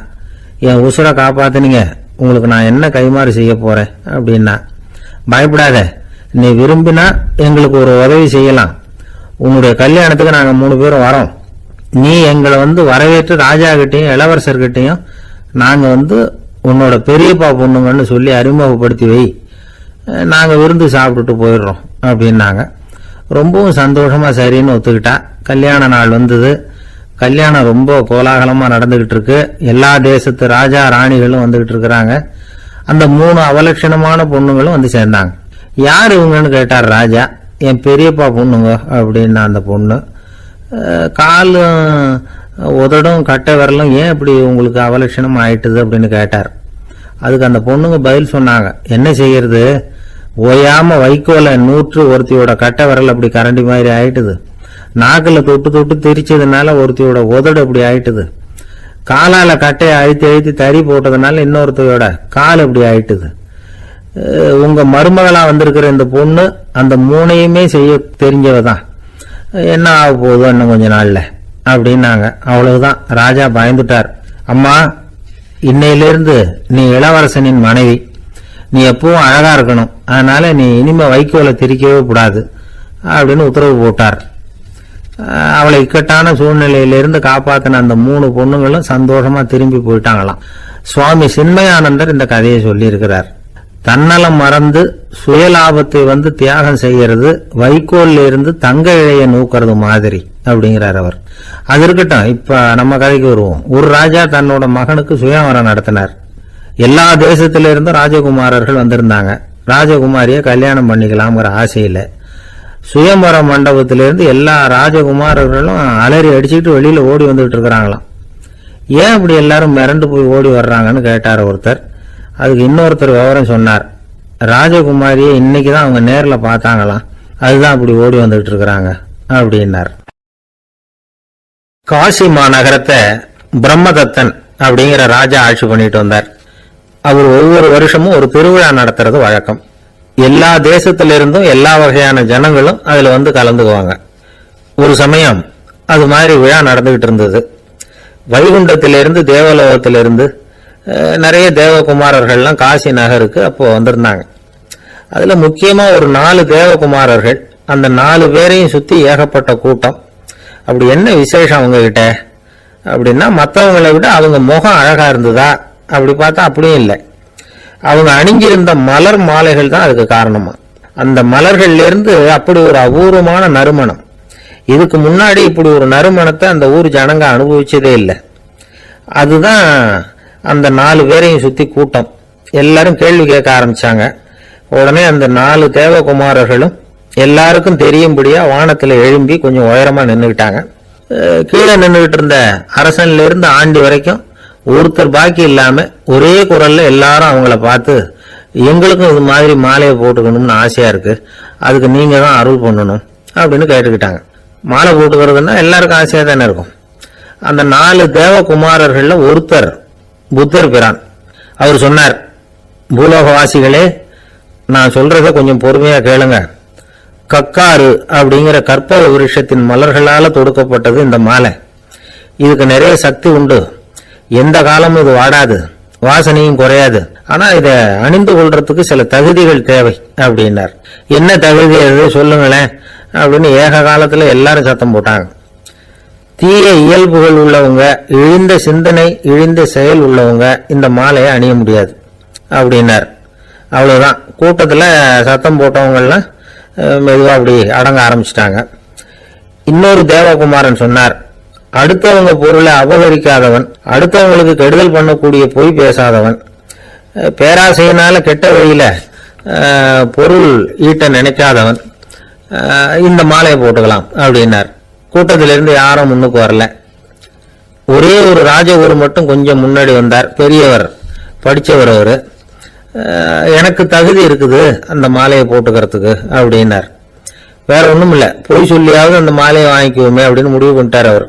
என் உசுரை காப்பாத்தினீங்க, உங்களுக்கு நான் என்ன கைமாறு செய்ய போறேன் அப்படின்னா. பயப்படாத, நீ விரும்பினா எங்களுக்கு ஒரு உதவி செய்யலாம். உன்னுடைய கல்யாணத்துக்கு நாங்க 3 பேரும் வரோம். நீ எங்களை வந்து வரவேற்று ராஜா கிட்டையும் இளவரசர்கிட்டையும் நாங்க வந்து உன்னோட பெரியப்பா பொண்ணுங்கன்னு சொல்லி அறிமுகப்படுத்தி வை, நாங்க விருந்து சாப்பிட்டுட்டு போயிடுறோம் அப்படின்னாங்க. ரொம்பவும் சந்தோஷமா சரின்னு ஒத்துக்கிட்டா. கல்யாண நாள் வந்தது. கல்யாணம் ரொம்ப கோலாகலமா நடந்துகிட்டு இருக்கு. எல்லா தேசத்து ராஜா ராணிகளும் வந்துகிட்டு இருக்கிறாங்க. அந்த 3 அவலட்சணமான பொண்ணுங்களும் வந்து சேர்ந்தாங்க. யார் இவங்கன்னு கேட்டார் ராஜா. என் பெரியப்பா பொண்ணுங்க அப்படின்னா அந்த பொண்ணு. காலும் உதடும் கட்டை விரலும் ஏன் இப்படி உங்களுக்கு அவலட்சணம் ஆயிட்டுது அப்படின்னு கேட்டார். அதுக்கு அந்த பொண்ணுங்க பதில் சொன்னாங்க. என்ன செய்யறது, ஓயாம வைக்கோல 101 ஒருத்தியோட கட்டை விரல் அப்படி கரண்டி மாதிரி ஆயிட்டுது. நாக்குல தொட்டு தொட்டு திரிச்சதுனால ஒருத்தியோட உதடு அப்படி ஆயிட்டுது. காலால கட்டையை அழுத்தி அழுத்தி தறி போட்டதுனால இன்னொருத்தையோட கால் அப்படி ஆயிட்டுது. உங்க மருமகளா வந்திருக்கிற இந்த பொண்ணு அந்த மூணையுமே செய்ய தெரிஞ்சவதான். என்ன ஆக போகுதோ இன்னும் கொஞ்ச நாள்ல அப்படின்னாங்க. அவ்வளவுதான், ராஜா பயந்துட்டார். அம்மா, இன்னையிலிருந்து நீ இளவரசனின் மனைவி, நீ எப்பவும் அழகா இருக்கணும், அதனால நீ இனிமே வைக்கோலை திரிக்கவே கூடாது அப்படின்னு உத்தரவு போட்டார். அவளை இக்கட்டான சூழ்நிலையிலிருந்து காப்பாத்தின அந்த 3 பொண்ணுங்களும் சந்தோஷமா திரும்பி போயிட்டாங்களாம். சுவாமி சின்மயானந்தர் இந்த கதையை சொல்லி இருக்கிறார். தன்னலம் மறந்து சுயலாபத்தை தியாகம் செய்யறது வைக்கோல்ல இருந்து தங்க இழைய நூக்கிறது மாதிரி அப்படிங்கிறார் அவர். அது இருக்கட்டும், இப்ப நம்ம கதைக்கு வருவோம். ஒரு ராஜா தன்னோட மகனுக்கு சுயவரம் நடத்தினார். எல்லா தேசத்தில இருந்தும் ராஜகுமாரர்கள் வந்திருந்தாங்க. ராஜகுமாரிய கல்யாணம் பண்ணிக்கலாம்ங்கிற ஆசையில சுயம்பர மண்டபத்திலிருந்து எல்லா ராஜகுமாரர்களும் அலறி அடிச்சுக்கிட்டு வெளியில ஓடி வந்துட்டு இருக்கிறாங்களாம். ஏன் இப்படி எல்லாரும் மிரண்டு போய் ஓடி வர்றாங்கன்னு கேட்டார் ஒருத்தர். அதுக்கு இன்னொருத்தர் விவரம் சொன்னார். ராஜகுமாரியை இன்னைக்குதான் அவங்க நேர்ல பார்த்தாங்களாம், அதுதான் அப்படி ஓடி வந்துட்டு இருக்கிறாங்க அப்படின்னார். காசி மாநகரத்தை பிரம்மதத்தன் அப்படிங்கிற ராஜா ஆட்சி பண்ணிட்டு வந்தார். அவர் ஒவ்வொரு வருஷமும் ஒரு திருவிழா நடத்துறது வழக்கம். எல்லா தேசத்திலிருந்தும் எல்லா வகையான ஜனங்களும் அதுல கலந்துக்குவாங்க. ஒரு சமயம் அது மாதிரி விழா நடந்துகிட்டு இருந்தது. வைகுண்டத்திலிருந்து தேவலோகத்திலிருந்து நிறைய தேவகுமாரர்கள்லாம் காசி நகருக்கு அப்போ வந்திருந்தாங்க. அதுல முக்கியமா ஒரு 4 தேவகுமாரர்கள், அந்த 4 பேரையும் சுத்தி ஏகப்பட்ட கூட்டம். அப்படி என்ன விசேஷம் அவங்க கிட்ட அப்படின்னா, மற்றவங்களை விட அவங்க முகம் அழகா இருந்ததா அப்படி பார்த்தா அப்படியும் இல்லை. அவங்க அணிஞ்சிருந்த மலர் மாலைகள் தான் அதுக்கு காரணமா. அந்த மலர்கள்ல இருந்து அப்படி ஒரு அபூர்வமான நறுமணம். இதுக்கு முன்னாடி இப்படி ஒரு நறுமணத்தை அந்த ஊர் ஜனங்க அனுபவிச்சதே இல்லை. அதுதான் அந்த 4 பேரையும் சுத்தி கூட்டம். எல்லாரும் கேள்வி கேட்க ஆரம்பிச்சாங்க. உடனே அந்த 4 தேவகுமாரர்களும் எல்லாருக்கும் தெரியும்படியா வானத்துல எழும்பி கொஞ்சம் உயரமா நின்றுகிட்டாங்க. கீழே நின்றுகிட்டு இருந்த அரசன்ல இருந்து ஆண்டி வரைக்கும் ஒருத்தர் பாக்கி இல்லாம ஒரே குரல்ல எல்லாரும் அவங்கள பார்த்து, எங்களுக்கும் இது மாதிரி மாலையை போட்டுக்கணும்னு ஆசையா இருக்கு, அதுக்கு நீங்க தான் அருள் பண்ணணும் அப்படின்னு கேட்டுக்கிட்டாங்க. மாலை போட்டுக்கிறதுன்னா எல்லாருக்கும் ஆசையா தானே இருக்கும். அந்த 4 தேவகுமாரர்கள்ல ஒருத்தர் புத்தர் பிரான். அவர் சொன்னார், பூலோகவாசிகளே, நான் சொல்றத கொஞ்சம் பொறுமையா கேளுங்க. கக்காரு அப்படிங்கிற கற்பக விருஷத்தின் மலர்களால தொடுக்கப்பட்டது இந்த மாலை. இதுக்கு நிறைய சக்தி உண்டு. எந்த காலமும் இது வாடாது, வாசனையும் குறையாது. ஆனா இத அணிந்து கொள்றதுக்கு சில தகுதிகள் தேவை அப்படின்னார். என்ன தகுதி அது சொல்லுங்களேன் அப்படின்னு ஏக காலத்துல எல்லாரும் சத்தம் போட்டாங்க. தீய இயல்புகள் உள்ளவங்க, இழிந்த சிந்தனை, இழிந்த செயல் உள்ளவங்க இந்த மாலையை அணிய முடியாது அப்படின்னார். அவ்வளவுதான். கூட்டத்துல சத்தம் போட்டவங்க எல்லாம் மெதுவா அப்படி அடங்க ஆரம்பிச்சிட்டாங்க. இன்னொரு தேவகுமாரன் சொன்னார், அடுத்தவங்க பொருளை அபகரிக்காதவன், அடுத்தவங்களுக்கு கெடுதல் பண்ணக்கூடிய பொய் பேசாதவன், பேராசையினால கெட்ட வழியில பொருள் ஈட்ட நினைக்காதவன் இந்த மாலையை போட்டுக்கலாம் அப்படின்னார். கூட்டத்திலிருந்து யாரும் முன்னுக்கு வரல. ஒரே ஒரு ராஜகுரு மட்டும் கொஞ்சம் முன்னாடி வந்தார். பெரியவர், படிச்சவர் அவரு. எனக்கு தகுதி இருக்குது அந்த மாலையை போட்டுக்கிறதுக்கு அப்படின்னார். வேற ஒண்ணும் இல்ல, பொய் சொல்லியாவது அந்த மாலையை வாங்கிக்குவோமே அப்படின்னு முடிவு பண்ணிட்டார் அவர்.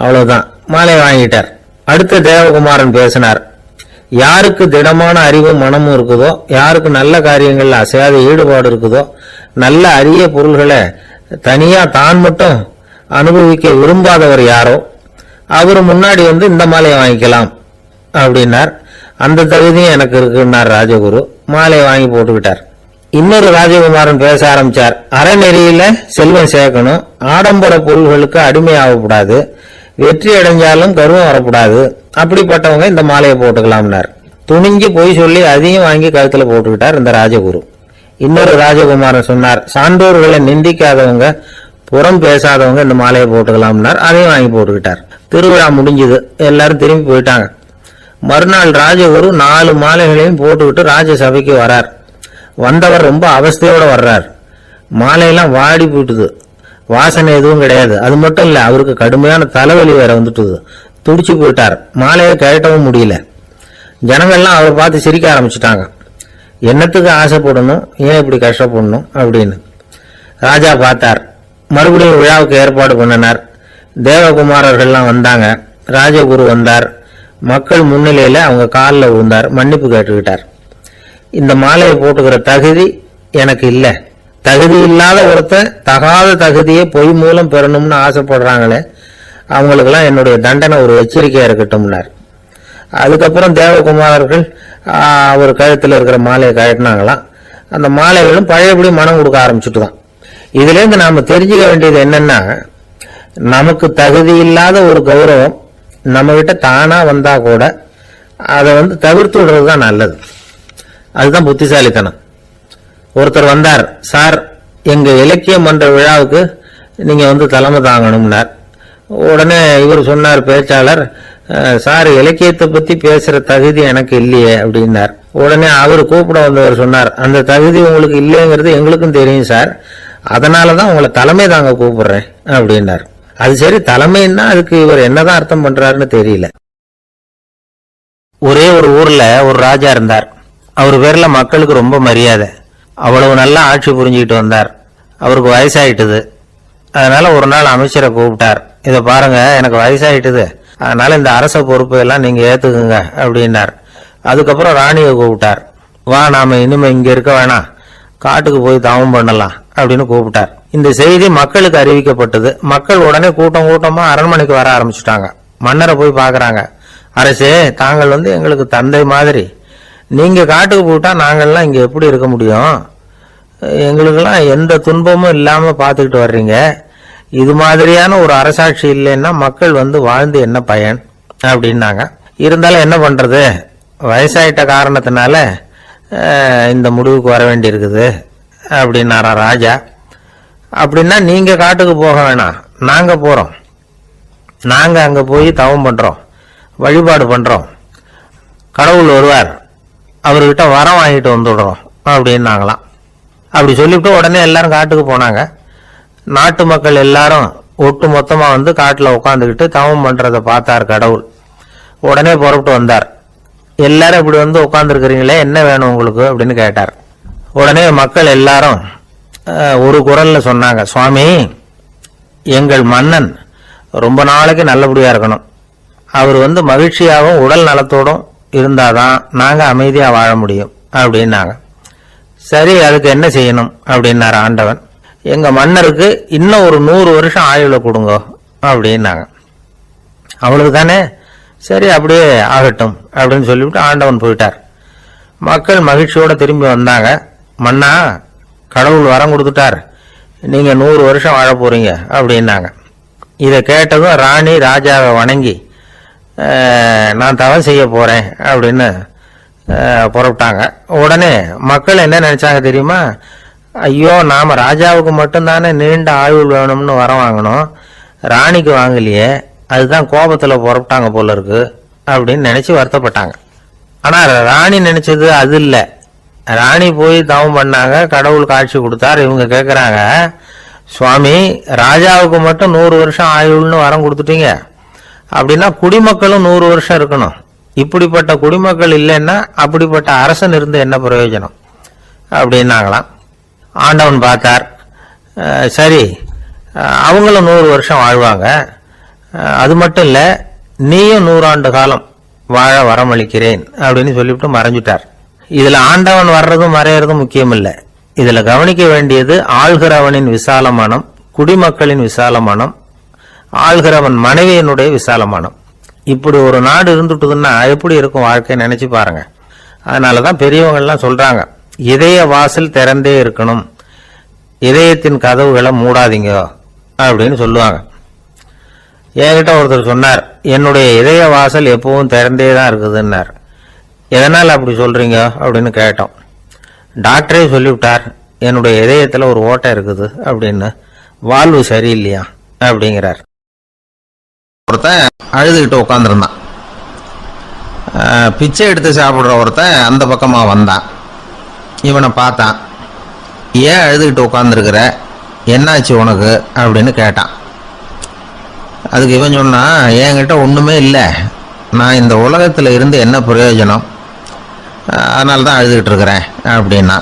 அவ்வளவுதான், மாலையை வாங்கிட்டார். அடுத்த தேவகுமாரன் பேசினார். யாருக்கு திடமான அறிவும் மனமும் இருக்குதோ, யாருக்கு நல்ல காரியங்கள்ல அசையாத ஈடுபாடு இருக்குதோ, நல்ல அரிய பொருள்களை தனியா தான் மட்டும் அனுபவிக்க விரும்பாதவர் யாரோ அவரு முன்னாடி இந்த மாலையை வாங்கிக்கலாம் அப்படின்னார். அந்த தகுதியும் எனக்கு இருக்குன்னார் ராஜகுரு. மாலையை வாங்கி போட்டுக்கிட்டார். இன்னொரு ராஜகுமாரன் பேச ஆரம்பிச்சார். அறநெறியில செல்வம் சேர்க்கணும், ஆடம்பர பொருள்களுக்கு அடிமையாகக்கூடாது, வெற்றி அடைஞ்சாலும் கர்வம் வரக்கூடாது, அப்படிப்பட்டவங்க இந்த மாலையை போட்டுக்கலாம்னார். துணிஞ்சு போய் சொல்லி அதையும் வாங்கி கழுத்துல போட்டுக்கிட்டார் இந்த ராஜகுரு. இன்னொரு ராஜகுமாரன் சொன்னார், சான்றோர்களை நிந்திக்காதவங்க, புறம் பேசாதவங்க இந்த மாலையை போட்டுக்கலாம்னார். அதையும் வாங்கி போட்டுக்கிட்டார். திருவிழா முடிஞ்சது, எல்லாரும் திரும்பி போயிட்டாங்க. மறுநாள் ராஜகுரு 4 மாலைகளையும் போட்டுக்கிட்டு ராஜசபைக்கு வரார். வந்தவர் ரொம்ப அவஸ்தையோட வர்றார். மாலையெல்லாம் வாடி போயிட்டுது, வாசனை எதுவும் கிடையாது. அது மட்டும் இல்ல, அவருக்கு கடுமையான தலைவலி வேற வந்துட்டுது. துடிச்சு போயிட்டார். மாலையை கழட்டவும் முடியல. ஜனங்கள்லாம் அவரை பார்த்து சிரிக்க ஆரம்பிச்சுட்டாங்க. என்னத்துக்கு ஆசைப்படணும், ஏன் இப்படி கஷ்டப்படணும் அப்படின்னு. ராஜா பார்த்தார். மறுபடியும் விழாவுக்கு ஏற்பாடு பண்ணினார். தேவகுமாரர்கள்லாம் வந்தாங்க. ராஜகுரு வந்தார். மக்கள் முன்னிலையில அவங்க காலில் விழுந்தார், மன்னிப்பு கேட்டுக்கிட்டார். இந்த மாலையை போட்டுக்கிற தகுதி எனக்கு இல்லை, தகுதி இல்லாத ஒருத்தன் தகாத தகுதியை பொய் மூலம் பெறணும்னு ஆசைப்படுறாங்களே, அவங்களுக்கெல்லாம் என்னுடைய தண்டனை ஒரு எச்சரிக்கையா இருக்கட்டும்னார். அதுக்கப்புறம் தேவகுமாரர்கள் அவர் கழுத்தில் இருக்கிற மாலையை கழட்டினாங்களாம். அந்த மாலைகளும் பழையபடி மனம் கொடுக்க ஆரம்பிச்சுட்டு தான். இதுல இருந்து நாம தெரிஞ்சுக்க வேண்டியது என்னன்னா, நமக்கு தகுதி இல்லாத ஒரு கௌரவம் நம்ம கிட்ட தானா வந்தா கூட அதை தவிர்த்து விடுறதுதான் நல்லது. அதுதான் புத்திசாலித்தனம். ஒருத்தர் வந்தார், சார் எங்க இலக்கிய மன்ற விழாவுக்கு நீங்க தலைமை தாங்கணும்னார். உடனே இவர் சொன்னார், பேச்சாளர், சார் இலக்கியத்தை பத்தி பேசுற தகுதி எனக்கு இல்லையே அப்படின்னார். உடனே அவர் கூப்பிட வந்தவர் சொன்னார், அந்த தகுதி உங்களுக்கு இல்லைங்கிறது எங்களுக்கும் தெரியும் சார், அதனாலதான் உங்களை தலைமை தாங்க கூப்பிடுறேன் அப்படின்னார். அது சரி, தலைமைன்னா அதுக்கு இவர் என்னதான் அர்த்தம் பண்றாருன்னு தெரியல. ஒரே ஒரு ஊர்ல ஒரு ராஜா இருந்தார். அவர் பேர்ல மக்களுக்கு ரொம்ப மரியாதை. அவ்வளவு நல்லா ஆட்சி புரிஞ்சுக்கிட்டு வந்தார். அவருக்கு வயசாயிட்டுது. அதனால ஒரு நாள் அமைச்சரை கூப்பிட்டார். இதை பாருங்க, எனக்கு வயசாயிட்டுது, அதனால இந்த அரச பொறுப்பை எல்லாம் நீங்க ஏத்துக்குங்க அப்படின்னார். அதுக்கப்புறம் ராணியை கூப்பிட்டார். வா, நாம இனிமே இங்க இருக்க வேணாம், காட்டுக்கு போய் தவம் பண்ணலாம் அப்படின்னு கூப்பிட்டார். இந்த செய்தி மக்களுக்கு அறிவிக்கப்பட்டது. மக்கள் உடனே கூட்டம் கூட்டமா அரண்மனைக்கு வர ஆரம்பிச்சுட்டாங்க. மன்னரை போய் பாக்குறாங்க. அரசே, தாங்கள் எங்களுக்கு தந்தை மாதிரி, நீங்க காட்டுக்கு போயிட்டா நாங்கள்லாம் இங்க எப்படி இருக்க முடியும்? எங்களுக்கெல்லாம் எந்த துன்பமும் இல்லாம பாத்துக்கிட்டு வர்றீங்க. இது மாதிரியான ஒரு அரசாட்சி இல்லைன்னா மக்கள் வாழ்ந்து என்ன பயன் அப்படின்னாங்க. இருந்தாலும் என்ன பண்றது, வயசாயிட்ட காரணத்தினால இந்த முடிவுக்கு வர வேண்டி இருக்குது அப்படின்னாரா ராஜா. அப்படின்னா நீங்க காட்டுக்கு போக வேணாம், நாங்க போறோம். நாங்க அங்க போய் தவம் பண்றோம், வழிபாடு பண்றோம். கடவுள் வருவார், அவர்கிட்ட வரம் வாங்கிட்டு வந்துடுறோம் அப்படின்னாங்களாம். அப்படி சொல்லிவிட்டு உடனே எல்லாரும் காட்டுக்கு போனாங்க. நாட்டு மக்கள் எல்லாரும் ஒட்டு மொத்தமா காட்டுல உட்காந்துக்கிட்டு தவம் பண்றதை பார்த்தார் கடவுள். உடனே புறப்பட்டு வந்தார். எல்லாரும் இப்படி உட்காந்துருக்கிறீங்களே, என்ன வேணும் உங்களுக்கு அப்படின்னு கேட்டார். உடனே மக்கள் எல்லாரும் ஒரு குரல்ல சொன்னாங்க, சுவாமி, எங்கள் மன்னன் ரொம்ப நாளைக்கு நல்லபடியா இருக்கணும். அவர் மகிழ்ச்சியாகவும் உடல் நலத்தோடும் இருந்தாதான் நாங்க அமைதியா வாழ முடியும் அப்படின்னாங்க. சரி, அதுக்கு என்ன செய்யணும் அப்படின்னாரு ஆண்டவன். எங்க மன்னருக்கு இன்னும் ஒரு 100 வருஷம் ஆயுள கொடுங்க அப்படின்னாங்க. அவ்வளவு தானே, சரி அப்படியே ஆகட்டும் அப்படின்னு சொல்லிவிட்டு ஆண்டவன் போயிட்டார். மக்கள் மகிழ்ச்சியோட திரும்பி வந்தாங்க. மன்னா, கடவுள் வரம் கொடுத்துட்டார், நீங்க 100 வருஷம் வாழ போறீங்க அப்படின்னாங்க. இதை கேட்டதும் ராணி ராஜாவை வணங்கி, நான் தவம் செய்ய போறேன் அப்படின்னு புறப்பட்டாங்க. உடனே மக்கள் என்ன நினைச்சாங்க தெரியுமா, ஐயோ, நாம ராஜாவுக்கு மட்டும்தானே நீண்ட ஆயுள் வேணும்னு வரம் வாங்கணும், ராணிக்கு வாங்கலையே, அதுதான் கோபத்துல புறப்பட்டாங்க போல இருக்கு அப்படின்னு நினைச்சு வருத்தப்பட்டாங்க. ஆனா ராணி நினைச்சது அது இல்ல. ராணி போய் தவம் பண்ணாங்க, கடவுள் காட்சி கொடுத்தார். இவங்க கேக்குறாங்க, சுவாமி, ராஜாவுக்கு மட்டும் 100 வருஷம் ஆயுள்னு வரம் கொடுத்துட்டீங்க, அப்படின்னா குடிமக்களும் 100 வருஷம் இருக்கணும். இப்படிப்பட்ட குடிமக்கள் இல்லைன்னா அப்படிப்பட்ட அரசன் இருந்து என்ன பிரயோஜனம் அப்படின்னாங்களாம். ஆண்டவன் பார்த்தார், சரி அவங்களும் 100 வருஷம் வாழ்வாங்க, அது மட்டும் இல்ல நீயும் 100 ஆண்டு காலம் வாழ வரமளிக்கிறேன் அப்படின்னு சொல்லிவிட்டு மறைஞ்சிட்டார். இதுல ஆண்டவன் வர்றதும் மறையறதும் முக்கியம் இல்லை. இதுல கவனிக்க வேண்டியது ஆள்கிறவனின் விசால மனம், குடிமக்களின் விசால மனம், ஆள்கிறவன் மனைவியினுடைய விசால மனம். இப்படி ஒரு நாடு இருந்துட்டுதுன்னா எப்படி இருக்கும் வாழ்க்கை நினைச்சு பாருங்க. அதனாலதான் பெரியவங்க எல்லாம் சொல்றாங்க, இதய வாசல் திறந்தே இருக்கணும், இதயத்தின் கதவுகளை மூடாதீங்க அப்படின்னு சொல்லுவாங்க. என்கிட்ட ஒருத்தர் சொன்னார், என்னுடைய இதய வாசல் எப்பவும் திறந்தே தான் இருக்குதுன்னார். எதனால் அப்படி சொல்றீங்க அப்படின்னு கேட்டோம். டாக்டரே சொல்லிவிட்டார், என்னுடைய இதயத்துல ஒரு ஓட்டை இருக்குது அப்படின்னு, வாழ்வு சரியில்லையா அப்படிங்கிறார். ஒருத்தன் அழுதுகிட்டு உட்காந்துருந்தான். பிச்சை எடுத்து சாப்பிடுற ஒருத்தன் அந்த பக்கமா வந்தான். இவனை பார்த்தான். ஏன் அழுதுகிட்டு உட்காந்துருக்கிற, என்னாச்சு உனக்கு அப்படின்னு கேட்டான். அதுக்கு இவன் சொன்னா, என்கிட்ட ஒண்ணுமே இல்லை, நான் இந்த உலகத்துல இருந்து என்ன பிரயோஜனம், அதனால தான் அழுதுகிட்டு இருக்கிறேன் அப்படின்னா.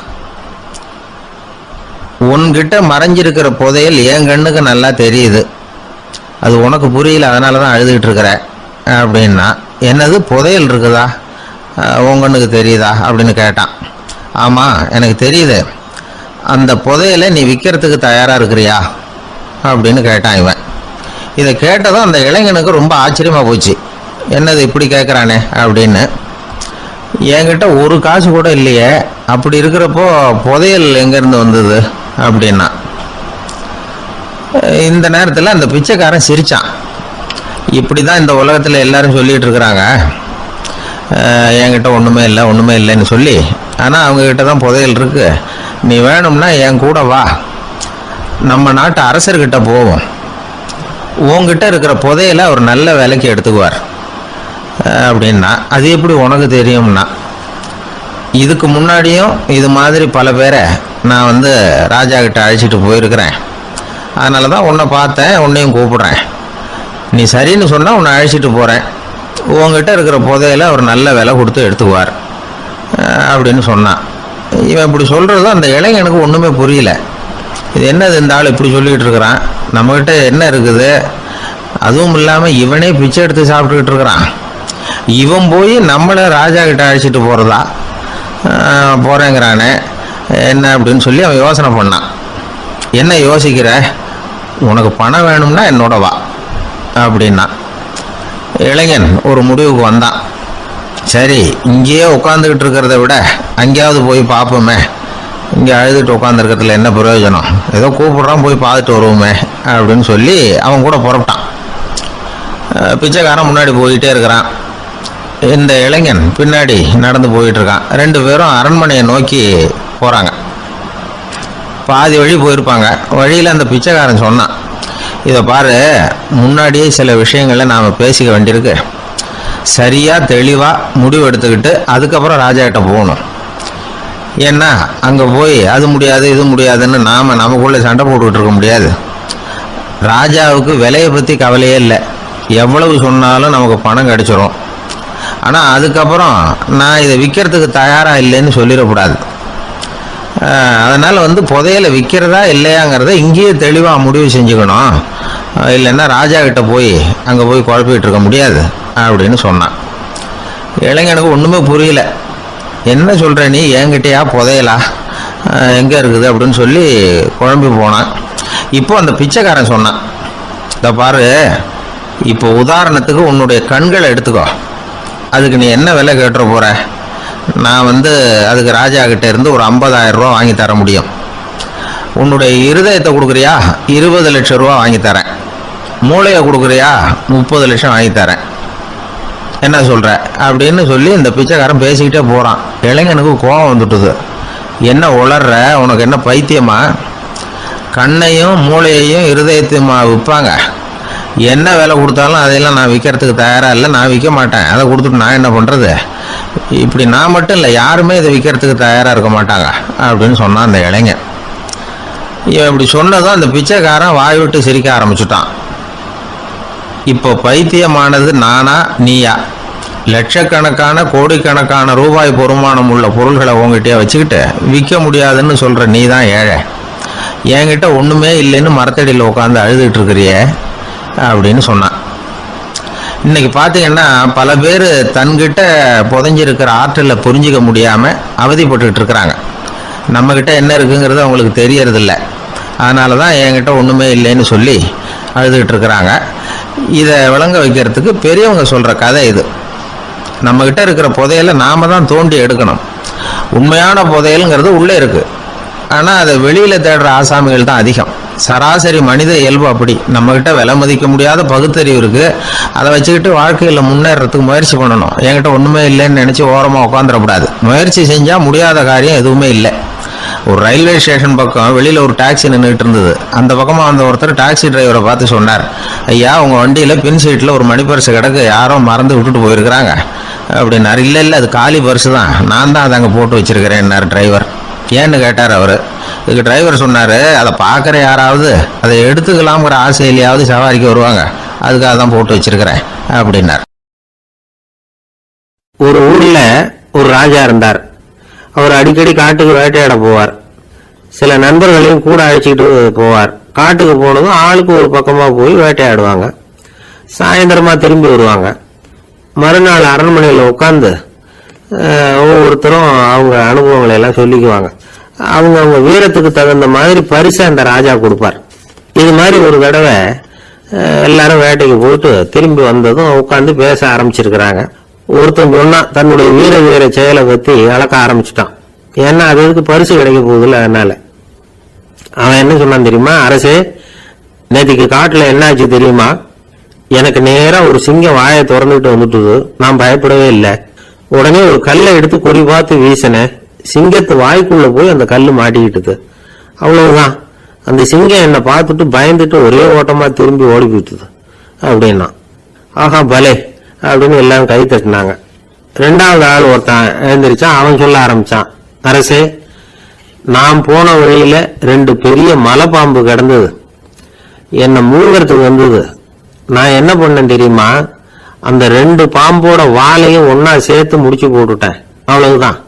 உன்கிட்ட மறைஞ்சிருக்கிற புதையல் என் கண்ணுக்கு நல்லா தெரியுது, அது உனக்கு புரியல, அதனால தான் அழுதுகிட்டு இருக்கிற அப்படின்னா. என்னது புதையல் இருக்குதா, உன் கண்ணுக்கு தெரியுதா அப்படின்னு கேட்டான். ஆமாம் எனக்கு தெரியுது, அந்த புதையலை நீ விற்கிறதுக்கு தயாராக இருக்கிறியா அப்படின்னு கேட்டான் இவன். இதை கேட்டதும் அந்த இளைஞனுக்கு ரொம்ப ஆச்சரியமாக போச்சு. என்னது இப்படி கேட்குறானே அப்படின்னு. என்கிட்ட ஒரு காசு கூட இல்லையே, அப்படி இருக்கிறப்போ புதையல் எங்கேருந்து வந்தது அப்படின்னா. இந்த நேரத்தில் அந்த பிச்சைக்காரன் சிரித்தான். இப்படி தான் இந்த உலகத்தில் எல்லாரும் சொல்லிகிட்டு இருக்கிறாங்க, என்கிட்ட ஒன்றுமே இல்லைன்னு சொல்லி. ஆனால் அவங்கக்கிட்ட தான் புதையல் இருக்குது, நீ வேணும்னா என் கூட வா, நம்ம நாட்டு அரசர்கிட்ட போவோம், உங்ககிட்ட இருக்கிற புதையலை அவர் நல்ல விலைக்கு எடுத்துக்குவார் அப்படின்னா. அது எப்படி உனக்கு தெரியும்னா, இதுக்கு முன்னாடியும் இது மாதிரி பல பேரை நான் ராஜா கிட்ட அழைச்சிட்டு போயிருக்கிறேன், அதனால தான் உன்னை பார்த்தேன், உன்னையும் கூப்பிடுறேன், நீ சரின்னு சொன்னால் உன்னை அழைச்சிட்டு போகிறேன், உங்ககிட்ட இருக்கிற புதையலை அவர் நல்ல விலை கொடுத்து எடுத்துக்குவார் அப்படின்னு சொன்னான். இவன் இப்படி சொல்கிறதும் அந்த இளைஞனுக்கு ஒன்றுமே புரியல. இது என்னது இந்த ஆள் இப்படி சொல்லிகிட்டு இருக்கிறான், நம்மக்கிட்ட என்ன இருக்குது, அதுவும் இல்லாமல் இவனே பிச்சை எடுத்து சாப்பிட்டுக்கிட்டு இருக்கிறான், இவன் போய் நம்மளை ராஜா கிட்ட அழைச்சிட்டு போகிறதா போகிறேங்கிறானே என்ன அப்படின்னு சொல்லி அவன் யோசனை பண்ணான். என்ன யோசிக்கிற, உனக்கு பணம் வேணும்னா என்னோட வா அப்படின்னா. இளைஞன் ஒரு முடிவுக்கு வந்தான். சரி, இங்கேயே உட்காந்துக்கிட்டு இருக்கிறத விட அங்கேயாவது போய் பார்ப்போமே, இங்கே அழுதுட்டு உட்காந்துருக்கிறதுல என்ன பிரயோஜனம், ஏதோ கூப்பிட்றான் போய் பார்த்துட்டு வருவோமே அப்படின்னு சொல்லி அவன் கூட புறப்பட்டான். பிச்சைக்காரன் முன்னாடி போயிட்டே இருக்கிறான், இந்த இளைஞன் பின்னாடி நடந்து போயிட்டு இருக்கான். ரெண்டு பேரும் அரண்மனையை நோக்கி போகிறாங்க. பாதி வழி போயிருப்பாங்க. வழியில் அந்த பிச்சைக்காரன் சொன்னான், இதை பாரு, முன்னாடியே சில விஷயங்களை நாம் பேசிக்க வேண்டியிருக்கு, சரியாக தெளிவாக முடிவு எடுத்துக்கிட்டு அதுக்கப்புறம் ராஜாக்கிட்ட போகணும். ஏன்னா அங்கே போய் அது முடியாது இது முடியாதுன்னு நாம் நமக்குள்ளே சண்டை போட்டுக்கிட்டு இருக்க முடியாது. ராஜாவுக்கு விலையை பற்றி கவலையே இல்லை, எவ்வளவு சொன்னாலும் நமக்கு பணம் கிடைச்சிரும். ஆனால் அதுக்கப்புறம் நான் இதை விற்கிறதுக்கு தயாராக இல்லைன்னு சொல்லிடக்கூடாது. அதனால் புதையலை விற்கிறதா இல்லையாங்கிறத இங்கேயே தெளிவாக முடிவு செஞ்சுக்கணும், இல்லைன்னா ராஜா கிட்ட போய் அங்கே போய் குழப்பிக்கிட்டு இருக்க முடியாது அப்படின்னு சொன்னான். இளைஞனுக்கு ஒன்றுமே புரியல. என்ன சொல்கிற நீ, என்கிட்டயா புதையலா, எங்கே இருக்குது அப்படின்னு சொல்லி குழம்பி போனான். இப்போ அந்த பிச்சைக்காரன் சொன்னான், இதை பாரு, இப்போ உதாரணத்துக்கு உன்னுடைய கண்களை எடுத்துக்கோ, அதுக்கு நீ என்ன விலை கேட்டுற போகிற, நான் அதுக்கு ராஜா கிட்ட இருந்து ஒரு 50,000 ரூபா வாங்கி தர முடியும். உன்னுடைய இருதயத்தை கொடுக்குறியா, 20 லட்சம் ரூபா வாங்கி தரேன். மூளையை கொடுக்குறியா, 30 லட்சம் வாங்கி தரேன். என்ன சொல்கிற அப்படின்னு சொல்லி இந்த பிச்சைக்காரன் பேசிக்கிட்டே போகிறான். இளைஞனுக்கு கோபம் வந்துட்டுது. என்ன உளர்ற, உனக்கு என்ன பைத்தியமா, கண்ணையும் மூளையையும் இருதயத்தையுமா விற்பாங்க, என்ன விலை கொடுத்தாலும் அதையெல்லாம் நான் விற்கிறதுக்கு தயாராக இல்லை, நான் விற்க மாட்டேன், அதை கொடுத்துட்டு நான் என்ன பண்ணுறது, இப்படி நான் மட்டும் இல்லை யாருமே இதை விற்கிறதுக்கு தயாராக இருக்க மாட்டாங்க அப்படின்னு சொன்னான் அந்த இளைஞன். இவன் இப்படி சொன்னதும் அந்த பிச்சைக்காரன் வாய் விட்டு சிரிக்க ஆரம்பிச்சுட்டான். இப்போ பைத்தியமானது நானா நீயா, லட்சக்கணக்கான கோடிக்கணக்கான ரூபாய் பொறுமானம் உள்ள பொருள்களை உங்ககிட்டயே வச்சுக்கிட்டு விற்க முடியாதுன்னு சொல்கிற நீ தான் ஏழை, என்கிட்ட ஒன்றுமே இல்லைன்னு மரத்தடியில் உட்காந்து அழுதுகிட்டு இருக்கிறியே அப்படின்னு சொன்னான். இன்னைக்கு பார்த்தீங்கன்னா பல பேர் தன்கிட்ட புதைஞ்சிருக்கிற ஆற்றலை புரிஞ்சிக்க முடியாமல் அவதிப்பட்டுக்கிட்டு இருக்கிறாங்க. நம்மக்கிட்ட என்ன இருக்குங்கிறது அவங்களுக்கு தெரியறதில்ல, அதனால தான் என்கிட்ட ஒன்றுமே இல்லைன்னு சொல்லி அழுதுகிட்டு இருக்கிறாங்க. இதை விளங்க வைக்கிறதுக்கு பெரியவங்க சொல்கிற கதை இது. நம்மக்கிட்ட இருக்கிற புதையலை நாம் தான் தோண்டி எடுக்கணும். உண்மையான புதையலுங்கிறது உள்ளே இருக்குது, ஆனால் அதை வெளியில் தேடுற ஆசாமிகள் தான் அதிகம். சராசரி மனித இயல்பு அப்படி. நம்மக்கிட்ட விலை மதிக்க முடியாத பகுத்தறிவு இருக்குது, அதை வச்சுக்கிட்டு வாழ்க்கையில் முன்னேறதுக்கு முயற்சி பண்ணணும். என்கிட்ட ஒன்றுமே இல்லைன்னு நினச்சி ஓரமாக உட்காந்துடக்கூடாது. முயற்சி செஞ்சால் முடியாத காரியம் எதுவுமே இல்லை. ஒரு ரயில்வே ஸ்டேஷன் பக்கம் வெளியில் ஒரு டாக்ஸி நின்றுட்டு இருந்தது. அந்த பக்கமாக வந்த ஒருத்தர் டாக்ஸி டிரைவரை பார்த்து சொன்னார், ஐயா உங்கள் வண்டியில் பின் சீட்டில் ஒரு மணி பர்ஸு கிடக்கு, யாரோ மறந்து விட்டுட்டு போயிருக்கிறாங்க அப்படின்னாரு. இல்லை அது காலி பர்ஸு தான், நான் தான் அதை அங்கே போட்டு வச்சுருக்கிறேன்னார் டிரைவர். ஏன்னு கேட்டார் அவர். இதுக்கு டிரைவர் சொன்னார், அதை பார்க்குற யாராவது அதை எடுத்துக்கலாம்ங்கிற ஆசையிலையாவது சவாரிக்கு வருவாங்க, அதுக்காக தான் போட்டு வச்சிருக்கிறேன் அப்படின்னார். ஒரு ஊர்ல ஒரு ராஜா இருந்தார். அவர் அடிக்கடி காட்டுக்கு வேட்டையாட போவார். சில நண்பர்களையும் கூட அழைச்சிக்கிட்டு போவார். காட்டுக்கு போனதும் ஆளுக்கு ஒரு பக்கமா போய் வேட்டையாடுவாங்க. சாயந்தரமா திரும்பி வருவாங்க. மறுநாள் அரண்மனையில் உட்காந்து ஒவ்வொருத்தரும் அவங்க அனுபவங்களை எல்லாம் சொல்லிக்குவாங்க. அவங்க வீரத்துக்கு தகுந்த மாதிரி பரிசை அந்த ராஜா கொடுப்பார். இது மாதிரி ஒரு தடவை எல்லாரும் வேட்டைக்கு போயிட்டு திரும்பி வந்ததும் உட்காந்து பேச ஆரம்பிச்சிருக்கிறாங்க. ஒருத்தன் சொன்னா தன்னுடைய வீர செயலை பத்தி அளக்க ஆரம்பிச்சுட்டான். ஏன்னா அதுக்கு பரிசு கிடைக்க போகுதுல்ல. அதனால அவன் என்ன சொன்னான் தெரியுமா? அரசே, நேற்றுக்கு காட்டுல என்ன ஆச்சு தெரியுமா? எனக்கு நேரா ஒரு சிங்கம் வாயை திறந்துட்டு வந்துட்டுது. நான் பயப்படவே இல்லை. உடனே ஒரு கல்லை எடுத்து குறி பார்த்து வீசினேன். சிங்கத்து வாய்க்குள்ள போய் அந்த கல்லு மாட்டிக்கிட்டுது. அவ்வளவுதான். அந்த சிங்கம் என்னை பார்த்துட்டு பயந்துட்டு ஒரே ஓட்டமா திரும்பி ஓடி போயிட்டுது அப்படின்னா. ஆஹா பலே அப்படின்னு எல்லாரும் கை தட்டினாங்க. ரெண்டாவது ஆள் ஒருத்தன் எழுந்திரிச்சான். அவன் சொல்ல ஆரம்பிச்சான், அரசே, நான் போன வழியில 2 பெரிய மலைப்பாம்பு கிடந்தது. என்னை மூழ்கிறதுக்கு வந்தது. நான் என்ன பண்ணேன் தெரியுமா? அந்த 2 பாம்போட வாலையும் ஒன்னா சேர்த்து முடிச்சு போட்டுட்டேன். அவ்வளவுதான்.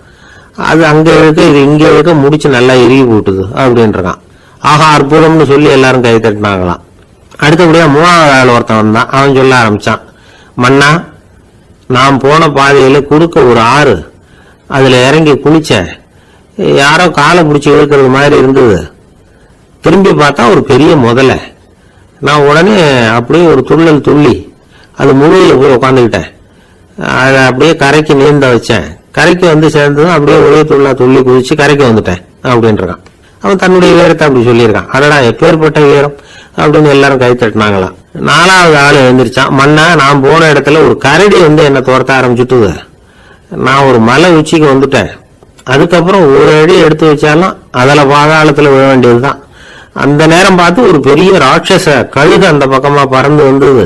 அது அங்க இருக்க இது இங்க இருக்க முடிச்சு நல்லா இறுகி போட்டுது அப்படின்றான். ஆஹா அற்புதம்னு சொல்லி எல்லாரும் கை தட்டினாங்களாம். அடுத்தபடியா 3வது ஆள் ஒருத்தன் வந்தான். அவன் சொல்ல ஆரம்பிச்சான், மன்னா, நான் போன பாதையில குறுக்க ஒரு ஆறு, அதுல இறங்கி குளிச்சேன். யாரோ காலை பிடிச்சி இழுக்கிறது மாதிரி இருந்தது. திரும்பி பார்த்தா ஒரு பெரிய முதலை. நான் உடனே அப்படியே ஒரு துள்ளல் துள்ளி அது முழுவில் போய் உட்காந்துக்கிட்டேன். அதை அப்படியே கரைக்கு நீந்த வச்சேன். கரைக்கு வந்து சேர்ந்ததும் அப்படியே ஒரே துள்ளி குதிச்சு கரைக்கு வந்துட்டேன் அப்படின்றான். அவன் தன்னுடைய வீரத்தை அப்படி சொல்லியிருக்கான். அதடா எப்பேற்பட்ட வீரம் அப்படின்னு எல்லாரும் கை தட்டினாங்களாம். 4வது ஆள் எழுந்திரிச்சான். மன்னா, நான் போன இடத்துல ஒரு கரடி வந்து என்னை துரத்த ஆரம்பிச்சுட்டுது. நான் ஒரு மலை உச்சிக்கு வந்துட்டேன். அதுக்கப்புறம் ஒரு அடி எடுத்து வச்சாலும் அதுல பாதாளத்துல விழ வேண்டியதுதான். அந்த நேரம் பார்த்து ஒரு பெரிய ராட்சச கழுகு அந்த பக்கமா பறந்து வந்தது.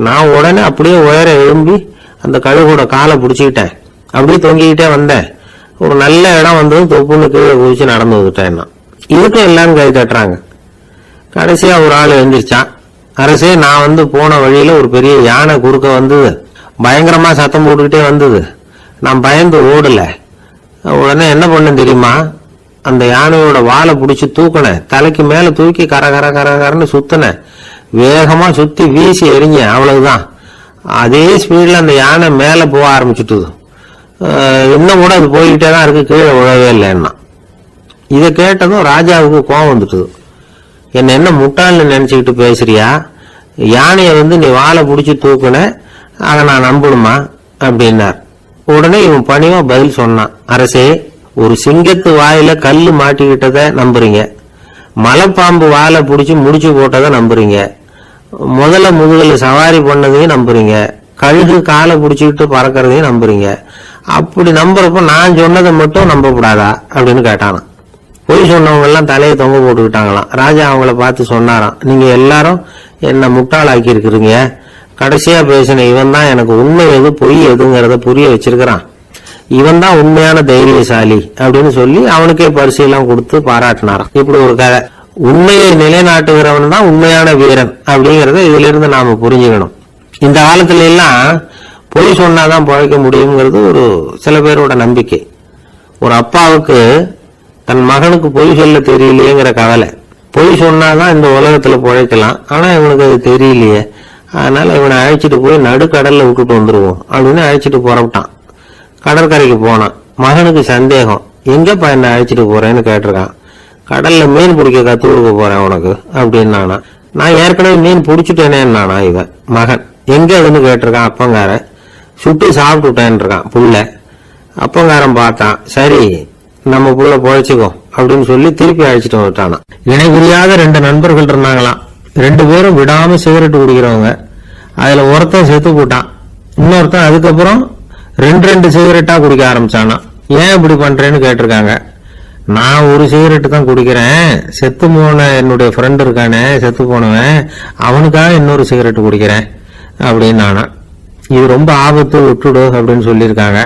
நான் உடனே அப்படியே உயர எழும்பி அந்த கழுகோட காலை பிடிச்சிக்கிட்டேன். அப்படியே தொங்கிக்கிட்டே வந்தேன். ஒரு நல்ல இடம் வந்ததும் தொப்புன்னு கீழே குதிச்சு நடந்து வந்துட்டேன். இதுக்கும் எல்லாரும் கை தட்டுறாங்க. கடைசியா ஒரு ஆள் எழுந்திரிச்சான். அரசே, நான் வந்து போன வழியில ஒரு பெரிய யானை குறுக்க வந்தது. பயங்கரமா சத்தம் போட்டுக்கிட்டே வந்தது. நான் பயந்து ஓடல. உடனே என்ன பண்ணேன் தெரியுமா? அந்த யானையோட வாலை பிடிச்சி தூக்கினேன். தலைக்கு மேல தூக்கி கரன்னு சுத்தினேன். வேகமா சுத்தி வீசி எறிஞ்சேன். அவ்வளவுதான். அதே ஸ்பீட்ல அந்த யானை மேல போக ஆரம்பிச்சுட்டுது. இன்னும் கூட அது போய்கிட்டே தான் இருக்கு, கீழே விழவே இல்லைன்னா. இதை கேட்டதும் ராஜாவுக்கு கோபம் வந்துட்டுது. என்ன முட்டாள்னு நினைச்சுக்கிட்டு பேசுறியா? யானையை வந்து நீ வாழை பிடிச்சி தூக்குன, அதை நான் நம்பணுமா அப்படின்னார். உடனே இவன் பணிவா பதில் சொன்னான், அரசே, ஒரு சிங்கத்து வாயில கல்லு மாட்டிக்கிட்டத நம்புறீங்க, மலைப்பாம்பு வாழை பிடிச்சி முடிச்சு போட்டதை நம்புறீங்க, முதல்ல முதுகுல சவாரி பண்ணதையும் நம்புறீங்க, கழுகு காலை பிடிச்சிக்கிட்டு பறக்கிறதையும் நம்புறீங்க. அப்படி நம்புறப்ப நான் சொன்னதை மட்டும் நம்பக்கூடாதா அப்படின்னு கேட்டானாம். பொய் சொன்னவங்க எல்லாம் தலையை தொங்க போட்டுக்கிட்டாங்களாம். ராஜா அவங்கள பார்த்து சொன்னாராம், நீங்க எல்லாரும் என்ன முட்டாளாக்கி இருக்கிறீங்க. கடைசியா பேசின இவன் தான் எனக்கு உண்மை எது பொய் எதுங்கிறத புரிய வச்சிருக்கிறான். இவன் தான் உண்மையான தைரியசாலி அப்படின்னு சொல்லி அவனுக்கே பரிசெல்லாம் கொடுத்து பாராட்டினாராம். இப்படி ஒரு கதை. உண்மையை நிலைநாட்டுகிறவன் தான் உண்மையான வீரன் அப்படிங்கறத இதுல இருந்து நாம புரிஞ்சுக்கணும். இந்த காலத்துல எல்லாம் பொய் சொன்னாதான் பழைக்க முடியுங்கிறது ஒரு சில பேரோட நம்பிக்கை. ஒரு அப்பாவுக்கு தன் மகனுக்கு பொய் சொல்ல தெரியலையேங்கிற கவலை. பொய் சொன்னாதான் இந்த உலகத்துல பிழைக்கலாம், ஆனா இவனுக்கு அது தெரியலையே, அதனால இவனை அழைச்சிட்டு போய் நடுக்கடல்ல விட்டுட்டு வந்துருவோம் அப்படின்னு அழைச்சிட்டு புறப்பட்டான். கடற்கரைக்கு போனான். மகனுக்கு சந்தேகம், எங்கப்பா என்ன அழைச்சிட்டு போறேன்னு கேட்டிருக்கான். கடல்ல மீன் பிடிக்க கத்து கொடுக்க போறேன் உனக்கு அப்படின்னு நானா. நான் ஏற்கனவே மீன் பிடிச்சிட்டேனே நானா. இவன் மகன் எங்க அதுன்னு கேட்டிருக்கான். அப்பங்காரன் சுட்டு சாப்பிட்டுட்டேன் இருக்கான் புள்ள. அப்பங்காரன் பார்த்தான், சரி நம்ம புள்ள பொழைச்சிக்கோ அப்படின்னு சொல்லி திருப்பி அழைச்சிட்டு வந்துட்டானா. இணை புரியாத 2 நண்பர்கள் இருந்தாங்களாம். 2 பேரும் விடாம சிகரெட் குடிக்கிறவங்க. அதுல ஒருத்தன் செத்து போட்டான். இன்னொருத்தன் அதுக்கப்புறம் 2 சிகரெட்டா குடிக்க ஆரம்பிச்சானா. ஏன் இப்படி பண்றேன்னு கேட்டிருக்காங்க. நான் ஒரு சிகரெட்டு தான் குடிக்கிறேன், செத்து போன என்னுடைய ஃப்ரெண்ட் இருக்கானே செத்து போனவன், அவனுக்காக இன்னொரு சிகரெட்டு குடிக்கிறேன் அப்படின்னு நானா. இது ரொம்ப ஆபத்து, விட்டுடு அப்படின்னு சொல்லியிருக்காங்க.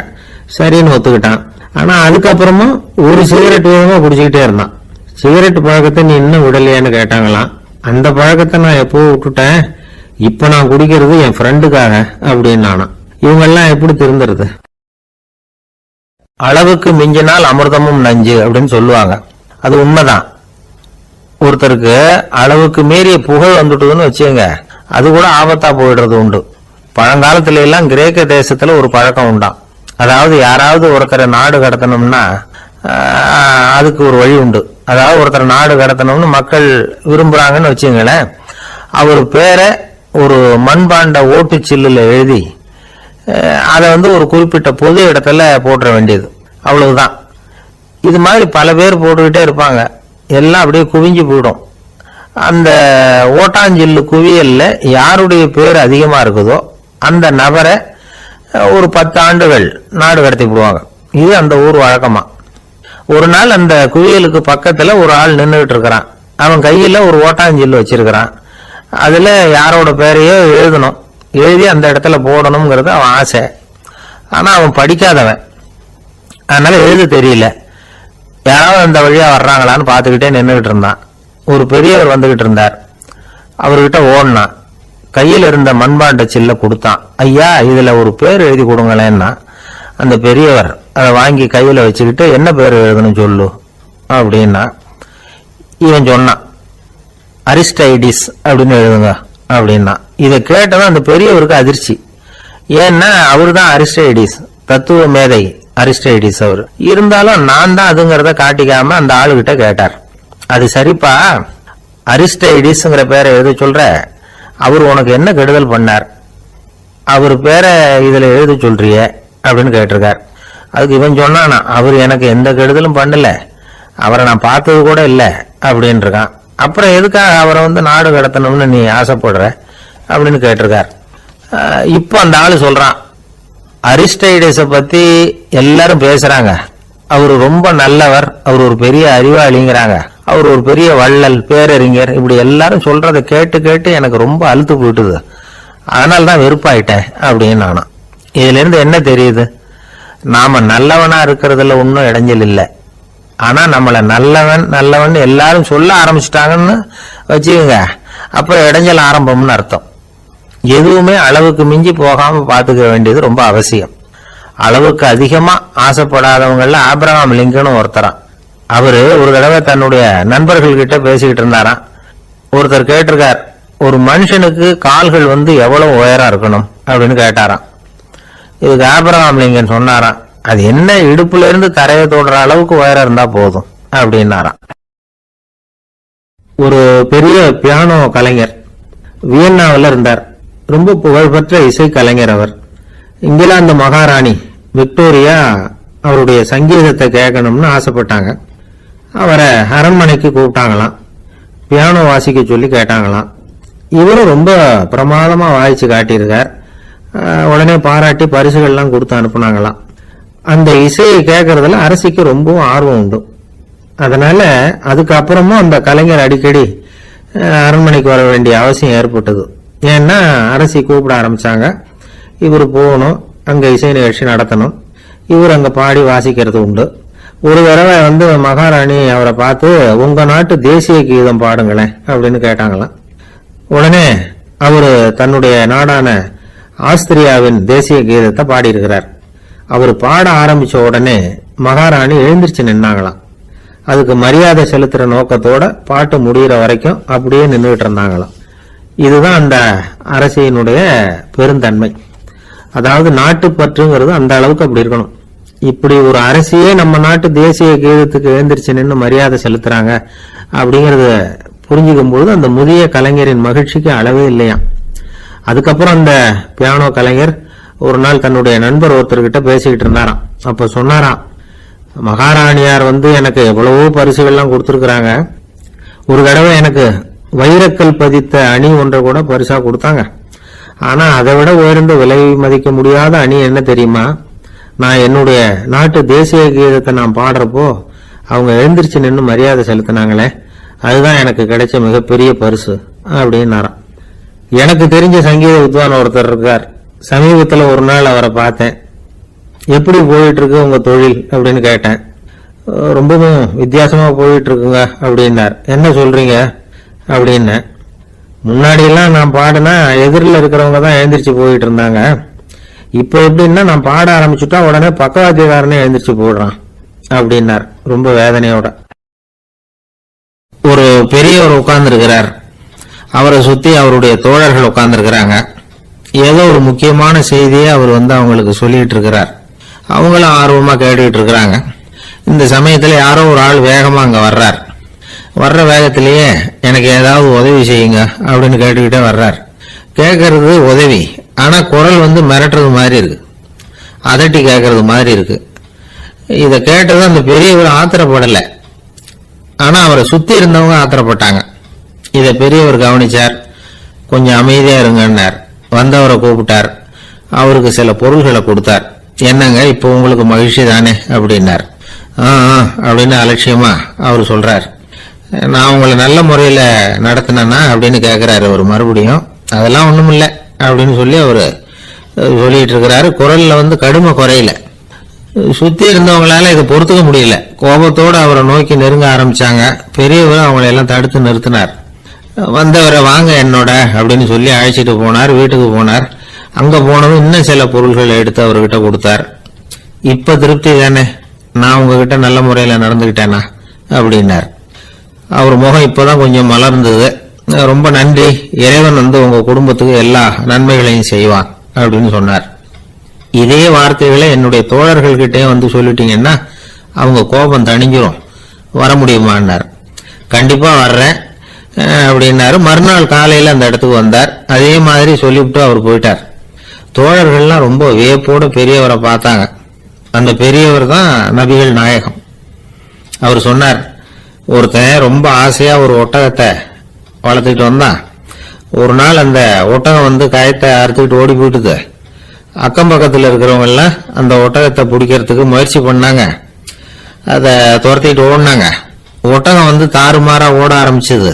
சரின்னு ஒத்துக்கிட்டான். ஆனா அதுக்கப்புறமும் ஒரு சிகரெட் வேகமா குடிச்சுக்கிட்டே இருந்தான். சிகரெட் பழக்கத்தை நீ இன்னும் விடலையான்னு கேட்டாங்களாம். அந்த பழக்கத்தை நான் எப்போ விட்டுட்டேன், இப்ப நான் குடிக்கிறது என் ஃப்ரெண்டுக்காக அப்படின்னு நானா. இவங்க எல்லாம் எப்படி திருந்துறது? அளவுக்கு மிஞ்சினால் அமிர்தமும் நஞ்சு அப்படின்னு சொல்லுவாங்க. அது உண்மைதான். ஒருத்தருக்கு அளவுக்கு மீறிய புகழ் வந்துட்டுதுன்னு வச்சுங்க, அது கூட ஆபத்தா போயிடுறது உண்டு. பழங்காலத்துல எல்லாம் கிரேக்க தேசத்துல ஒரு பழக்கம் உண்டாம். அதாவது யாராவது ஒருத்தரை நாடு கடத்தணும்னா அதுக்கு ஒரு வழி உண்டு. அதாவது ஒருத்தரை நாடு கடத்தணும்னு மக்கள் விரும்புறாங்கன்னு வச்சுங்களேன், அவர் பேரை ஒரு மண்பாண்ட ஓட்டுச்சில்லுல எழுதி அதை ஒரு குறிப்பிட்ட பொது இடத்துல போட்டுற வேண்டியது, அவ்வளவுதான். இது மாதிரி பல பேர் போட்டுக்கிட்டே இருப்பாங்க, எல்லாம் அப்படியே குவிஞ்சு போயிடும். அந்த ஓட்டாஞ்சில்லு குவியல்ல யாருடைய பேர் அதிகமா இருக்குதோ அந்த நபரை ஒரு 10 ஆண்டுகள் நாடு கடத்தி விடுவாங்க. இது அந்த ஊர் வழக்கமா. ஒரு நாள் அந்த குவியலுக்கு பக்கத்துல ஒரு ஆள் நின்றுட்டு இருக்கிறான். அவன் கையில ஒரு ஓட்டாஞ்சில்லு வச்சிருக்கிறான். அதுல யாரோட பேரையோ எழுதணும், எழுதி அந்த இடத்துல போடணுங்கிறது அவன் ஆசை. ஆனா அவன் படிக்காதவன், அதனால எழுத தெரியல. யாராவது அந்த வழியா வர்றாங்களான்னு பார்த்துக்கிட்டே நின்றுகிட்டு இருந்தான். ஒரு பெரியவர் வந்துகிட்டு இருந்தார். அவர்கிட்ட ஓடினான். கையில் இருந்த மண்பாண்ட சில்ல கொடுத்தான். ஐயா, இதுல ஒரு பேர் எழுதி கொடுங்களேன்னா அந்த பெரியவர் அதை வாங்கி கையில வச்சுக்கிட்டு, என்ன பேர் எழுதணும் சொல்லு அப்படின்னா இவன் சொன்னான், அரிஸ்டைடிஸ் அப்படின்னு எழுதுங்க அப்படின்னா. இதை கேட்டதும் அந்த பெரியவருக்கு அதிர்ச்சி. ஏன்னா அவரு தான் அரிஸ்டைடிஸ், தத்துவ மேதை அரிஸ்டைடிஸ் அவர். இருந்தாலும் நான் தான் அதுங்கிறத காட்டிக்காம அந்த ஆளுகிட்ட கேட்டார். அது சரிப்பா, அரிஸ்டைடிஸ்ங்கிற பேரை எழுத சொல்ற, அவர் உனக்கு என்ன கெடுதல் பண்ணார், அவர் பேரை இதுல எழுத சொல்றிய அப்படின்னு கேட்டிருக்கார். அதுக்கு இவன் சொன்னானா, அவர் எனக்கு எந்த கெடுதலும் பண்ணல, அவரை நான் பார்த்தது கூட இல்லை அப்படின்னு இருக்கான். அப்புறம் எதுக்காக அவரை நாடு கடத்தணும்னு நீ ஆசைப்படுற அப்படின்னு கேட்டிருக்கார். இப்போ அந்த ஆளு சொல்றான், அரிஸ்டைடஸ பத்தி எல்லாரும் பேசுறாங்க, அவர் ரொம்ப நல்லவர், அவர் ஒரு பெரிய அறிவாளிங்கிறாங்க, அவர் ஒரு பெரிய வள்ளல், பேரறிஞர், இப்படி எல்லாரும் சொல்றதை கேட்டு கேட்டு எனக்கு ரொம்ப அழுத்து போயிட்டுது, அதனால தான் வெறுப்பாயிட்டேன் அப்படின்னு நானும். இதுல இருந்து என்ன தெரியுது, நாம நல்லவனா இருக்கிறதுல ஒன்றும் இடைஞ்சல் இல்லை. ஆனா நம்மள நல்லவன் நல்லவன் எல்லாரும் சொல்ல ஆரம்பிச்சிட்டாங்கன்னு வச்சுக்கோங்க, அப்புறம் இடைஞ்சல் ஆரம்பம்னு அர்த்தம். எதுவுமே அளவுக்கு மிஞ்சி போகாம பாத்துக்க வேண்டியது ரொம்ப அவசியம். அளவுக்கு அதிகமா ஆசைப்படாதவங்கள ஆபிரகாம் லிங்கனும் ஒருத்தரான். அவரு ஒரு தடவை தன்னுடைய நண்பர்கள் கிட்ட பேசிக்கிட்டு இருந்தாராம். ஒருத்தர் கேட்டிருக்கார், ஒரு மனுஷனுக்கு கால்கள் எவ்வளவு உயரம் இருக்கணும் அப்படின்னு கேட்டாராம். இதுக்கு ஆபிரகாம் லிங்கன் சொன்னாராம், அது என்ன இடுப்புல இருந்து தரையை தொடுற அளவுக்கு உயரம் இருந்தா போதும் அப்படின்னாராம். ஒரு பெரிய பியானோ கலைஞர் வியன்னாவில் இருந்தார். ரொம்ப புகழ்பெற்ற இசை கலைஞர் அவர். இங்கிலாந்து மகாராணி விக்டோரியா அவருடைய சங்கீதத்தை கேட்கணும்னு ஆசைப்பட்டாங்க. அவரை அரண்மனைக்கு கூப்பிட்டாங்களாம். பியானோ வாசிக்க சொல்லி கேட்டாங்களாம். இவரும் ரொம்ப பிரமாதமா வாசிச்சு காட்டியிருக்கார். உடனே பாராட்டி பரிசுகள்லாம் கொடுத்து அனுப்புனாங்களாம். அந்த இசையை கேட்கறதுல அரசிக்கு ரொம்பவும் ஆர்வம் உண்டு. அதனால அதுக்கப்புறமும் அந்த கலைஞர் அடிக்கடி அரண்மனைக்கு வர வேண்டிய அவசியம் ஏற்பட்டது. ஏன்னா அரசி கூப்பிட ஆரம்பிச்சாங்க, இவர் போகணும், அங்க இசை நிகழ்ச்சி நடத்தணும், இவர் அங்க பாடி வாசிக்கிறது உண்டு. ஒரு தடவை மகாராணி அவரை பார்த்து, உங்க நாட்டு தேசிய கீதம் பாடுங்களேன் அப்படின்னு கேட்டாங்களாம். உடனே அவரு தன்னுடைய நாடான ஆஸ்திரியாவின் தேசிய கீதத்தை பாடியிருக்கிறார். அவர் பாட ஆரம்பிச்ச உடனே மகாராணி எழுந்திருச்சு நின்னாங்களாம். அதுக்கு மரியாதை செலுத்துற நோக்கத்தோட பாட்டு முடிகிற வரைக்கும் அப்படியே நின்றுகிட்டு இருந்தாங்களாம். இதுதான் அந்த அரசியினுடைய பெருந்தன்மை. அதாவது நாட்டுப்பற்றுங்கிறது அந்த அளவுக்கு அப்படி இருக்கணும். இப்படி ஒரு அரசியே நம்ம நாட்டு தேசிய கீதத்துக்கு எழுந்திருச்சு நின்று மரியாதை செலுத்துறாங்க அப்படிங்கறத புரிஞ்சுக்கும் பொழுது அந்த முதிய கலைஞரின் மகிழ்ச்சிக்கு அளவே இல்லையாம். அதுக்கப்புறம் அந்த பியானோ கலைஞர் ஒரு நாள் தன்னுடைய நண்பர் ஒருத்தர்கிட்ட பேசிக்கிட்டு இருந்தாராம். அப்ப சொன்னாராம், மகாராணியார் எனக்கு எவ்வளவோ பரிசுகள்லாம் கொடுத்துருக்குறாங்க, ஒரு தடவை எனக்கு வைரக்கல் பதித்த அணி ஒன்றை கூட பரிசா கொடுத்தாங்க. ஆனா அதை விட உயர்ந்த விலை மதிக்க முடியாத அணி என்ன தெரியுமா, நான் என்னுடைய நாட்டு தேசிய கீதத்தை நான் பாடுறப்போ அவங்க எழுந்திருச்சு நின்று மரியாதை செலுத்தினாங்களே, அதுதான் எனக்கு கிடைச்ச மிகப்பெரிய பரிசு அப்படின்னாராம். எனக்கு தெரிஞ்ச சங்கீத வித்வான் ஒருத்தர் இருக்கார். சமீபத்துல ஒரு நாள் அவரை பார்த்தேன். எப்படி போயிட்டு இருக்கு உங்க தொழில் அப்படின்னு கேட்டேன். ரொம்பவும் வித்தியாசமா போயிட்டு இருக்குங்க அப்படின்னார். என்ன சொல்றீங்க அப்படின்னு. முன்னாடி எல்லாம் நான் பாடினா எதிரில் இருக்கிறவங்க தான் எழுந்திரிச்சு போயிட்டு இருந்தாங்க, இப்ப எப்படின்னா நான் பாட ஆரம்பிச்சுட்டா உடனே பக்கவாத்தியக்காரனே எழுந்திரிச்சு போடுறான் அப்படின்னார் ரொம்ப வேதனையோட. ஒரு பெரியவர் உட்கார்ந்து இருக்கிறார். அவரை சுத்தி அவருடைய தோழர்கள் உட்கார்ந்து இருக்கிறாங்க. ஏதோ ஒரு முக்கியமான செய்தியை அவர் அவங்களுக்கு சொல்லிட்டு இருக்கிறார். அவங்களும் ஆர்வமா கேட்டுக்கிட்டு இருக்கிறாங்க. இந்த சமயத்துல யாரோ ஒரு ஆள் வேகமா அங்க வர்றார். வர்ற வேகத்திலேயே எனக்கு ஏதாவது உதவி செய்யுங்க அப்படின்னு கேட்டுக்கிட்டே வர்றார். கேட்கறது உதவி, ஆனா குரல் மிரட்டுறது மாதிரி இருக்கு, அதட்டி கேட்கறது மாதிரி இருக்கு. இதை கேட்டது அந்த பெரியவர் ஆத்திரப்படலை, ஆனா அவரை சுத்தி இருந்தவங்க ஆத்திரப்பட்டாங்க. இதை பெரியவர் கவனிச்சார். கொஞ்சம் அமைதியா இருங்கன்னார். வந்தவரை கூப்பிட்டார். அவருக்கு சில பொருள்களை கொடுத்தார். என்னங்க இப்போ உங்களுக்கு மகிழ்ச்சி தானே அப்படின்னார். அப்படின்னு அலட்சியமா அவர் சொல்றார். நான் உங்களை நல்ல முறையில நடத்தினேன்னா அப்படின்னு கேட்கிறாரு அவர் மறுபடியும். அதெல்லாம் ஒண்ணும் இல்லை அப்படின்னு சொல்லி அவரு சொல்லிட்டு இருக்கிறாரு. குரல்ல கடுமை குறையில. சுத்தி இருந்தவங்களால இதை பொறுத்துக்க முடியல. கோபத்தோட அவரை நோக்கி நெருங்க ஆரம்பிச்சாங்க. பெரியவர் அவங்களை எல்லாம் தடுத்து நிறுத்தினார். வந்தவரை வாங்க என்னோட அப்படின்னு சொல்லி அழைச்சிட்டு போனார். வீட்டுக்கு போனார். அங்க போனதும் இன்னும் சில பொருள்களை எடுத்து அவர்கிட்ட கொடுத்தார். இப்ப திருப்தி தானே, நான் உங்ககிட்ட நல்ல முறையில நடந்துகிட்டேனா அப்படின்னார். அவர் முகம் இப்பதான் கொஞ்சம் மலர்ந்தது. ரொம்ப நன்றி, இறைவன் உங்க குடும்பத்துக்கு எல்லா நன்மைகளையும் செய்வான் அப்படின்னு சொன்னார். இதே வார்த்தைகளை என்னுடைய தோழர்கள்கிட்டே சொல்லிட்டீங்கன்னா அவங்க கோபம் தணிஞ்சிரும், வர முடியுமான்னார். கண்டிப்பா வர்றேன் அப்படின்னாரு. மறுநாள் காலையில அந்த இடத்துக்கு வந்தார். அதே மாதிரி சொல்லிவிட்டு அவர் போயிட்டார். தோழர்கள்லாம் ரொம்ப வியப்போட பெரியவரை பார்த்தாங்க. அந்த பெரியவர் தான் நபிகள் நாயகம். அவர் சொன்னார், ஒருத்தன் ரொம்ப ஆசையா ஒரு ஒட்டகத்தை வளர்த்துக்கிட்டு வந்தான். ஒரு நாள் அந்த ஒட்டகம் கயத்தை அறுத்துக்கிட்டு ஓடி போயிட்டுது. அக்கம் பக்கத்தில் இருக்கிறவங்க எல்லாம் அந்த ஒட்டகத்தை பிடிக்கிறதுக்கு முயற்சி பண்ணாங்க. அதை துரத்திட்டு ஓடினாங்க. ஒட்டகம் தாறுமாறா ஓட ஆரம்பிச்சது.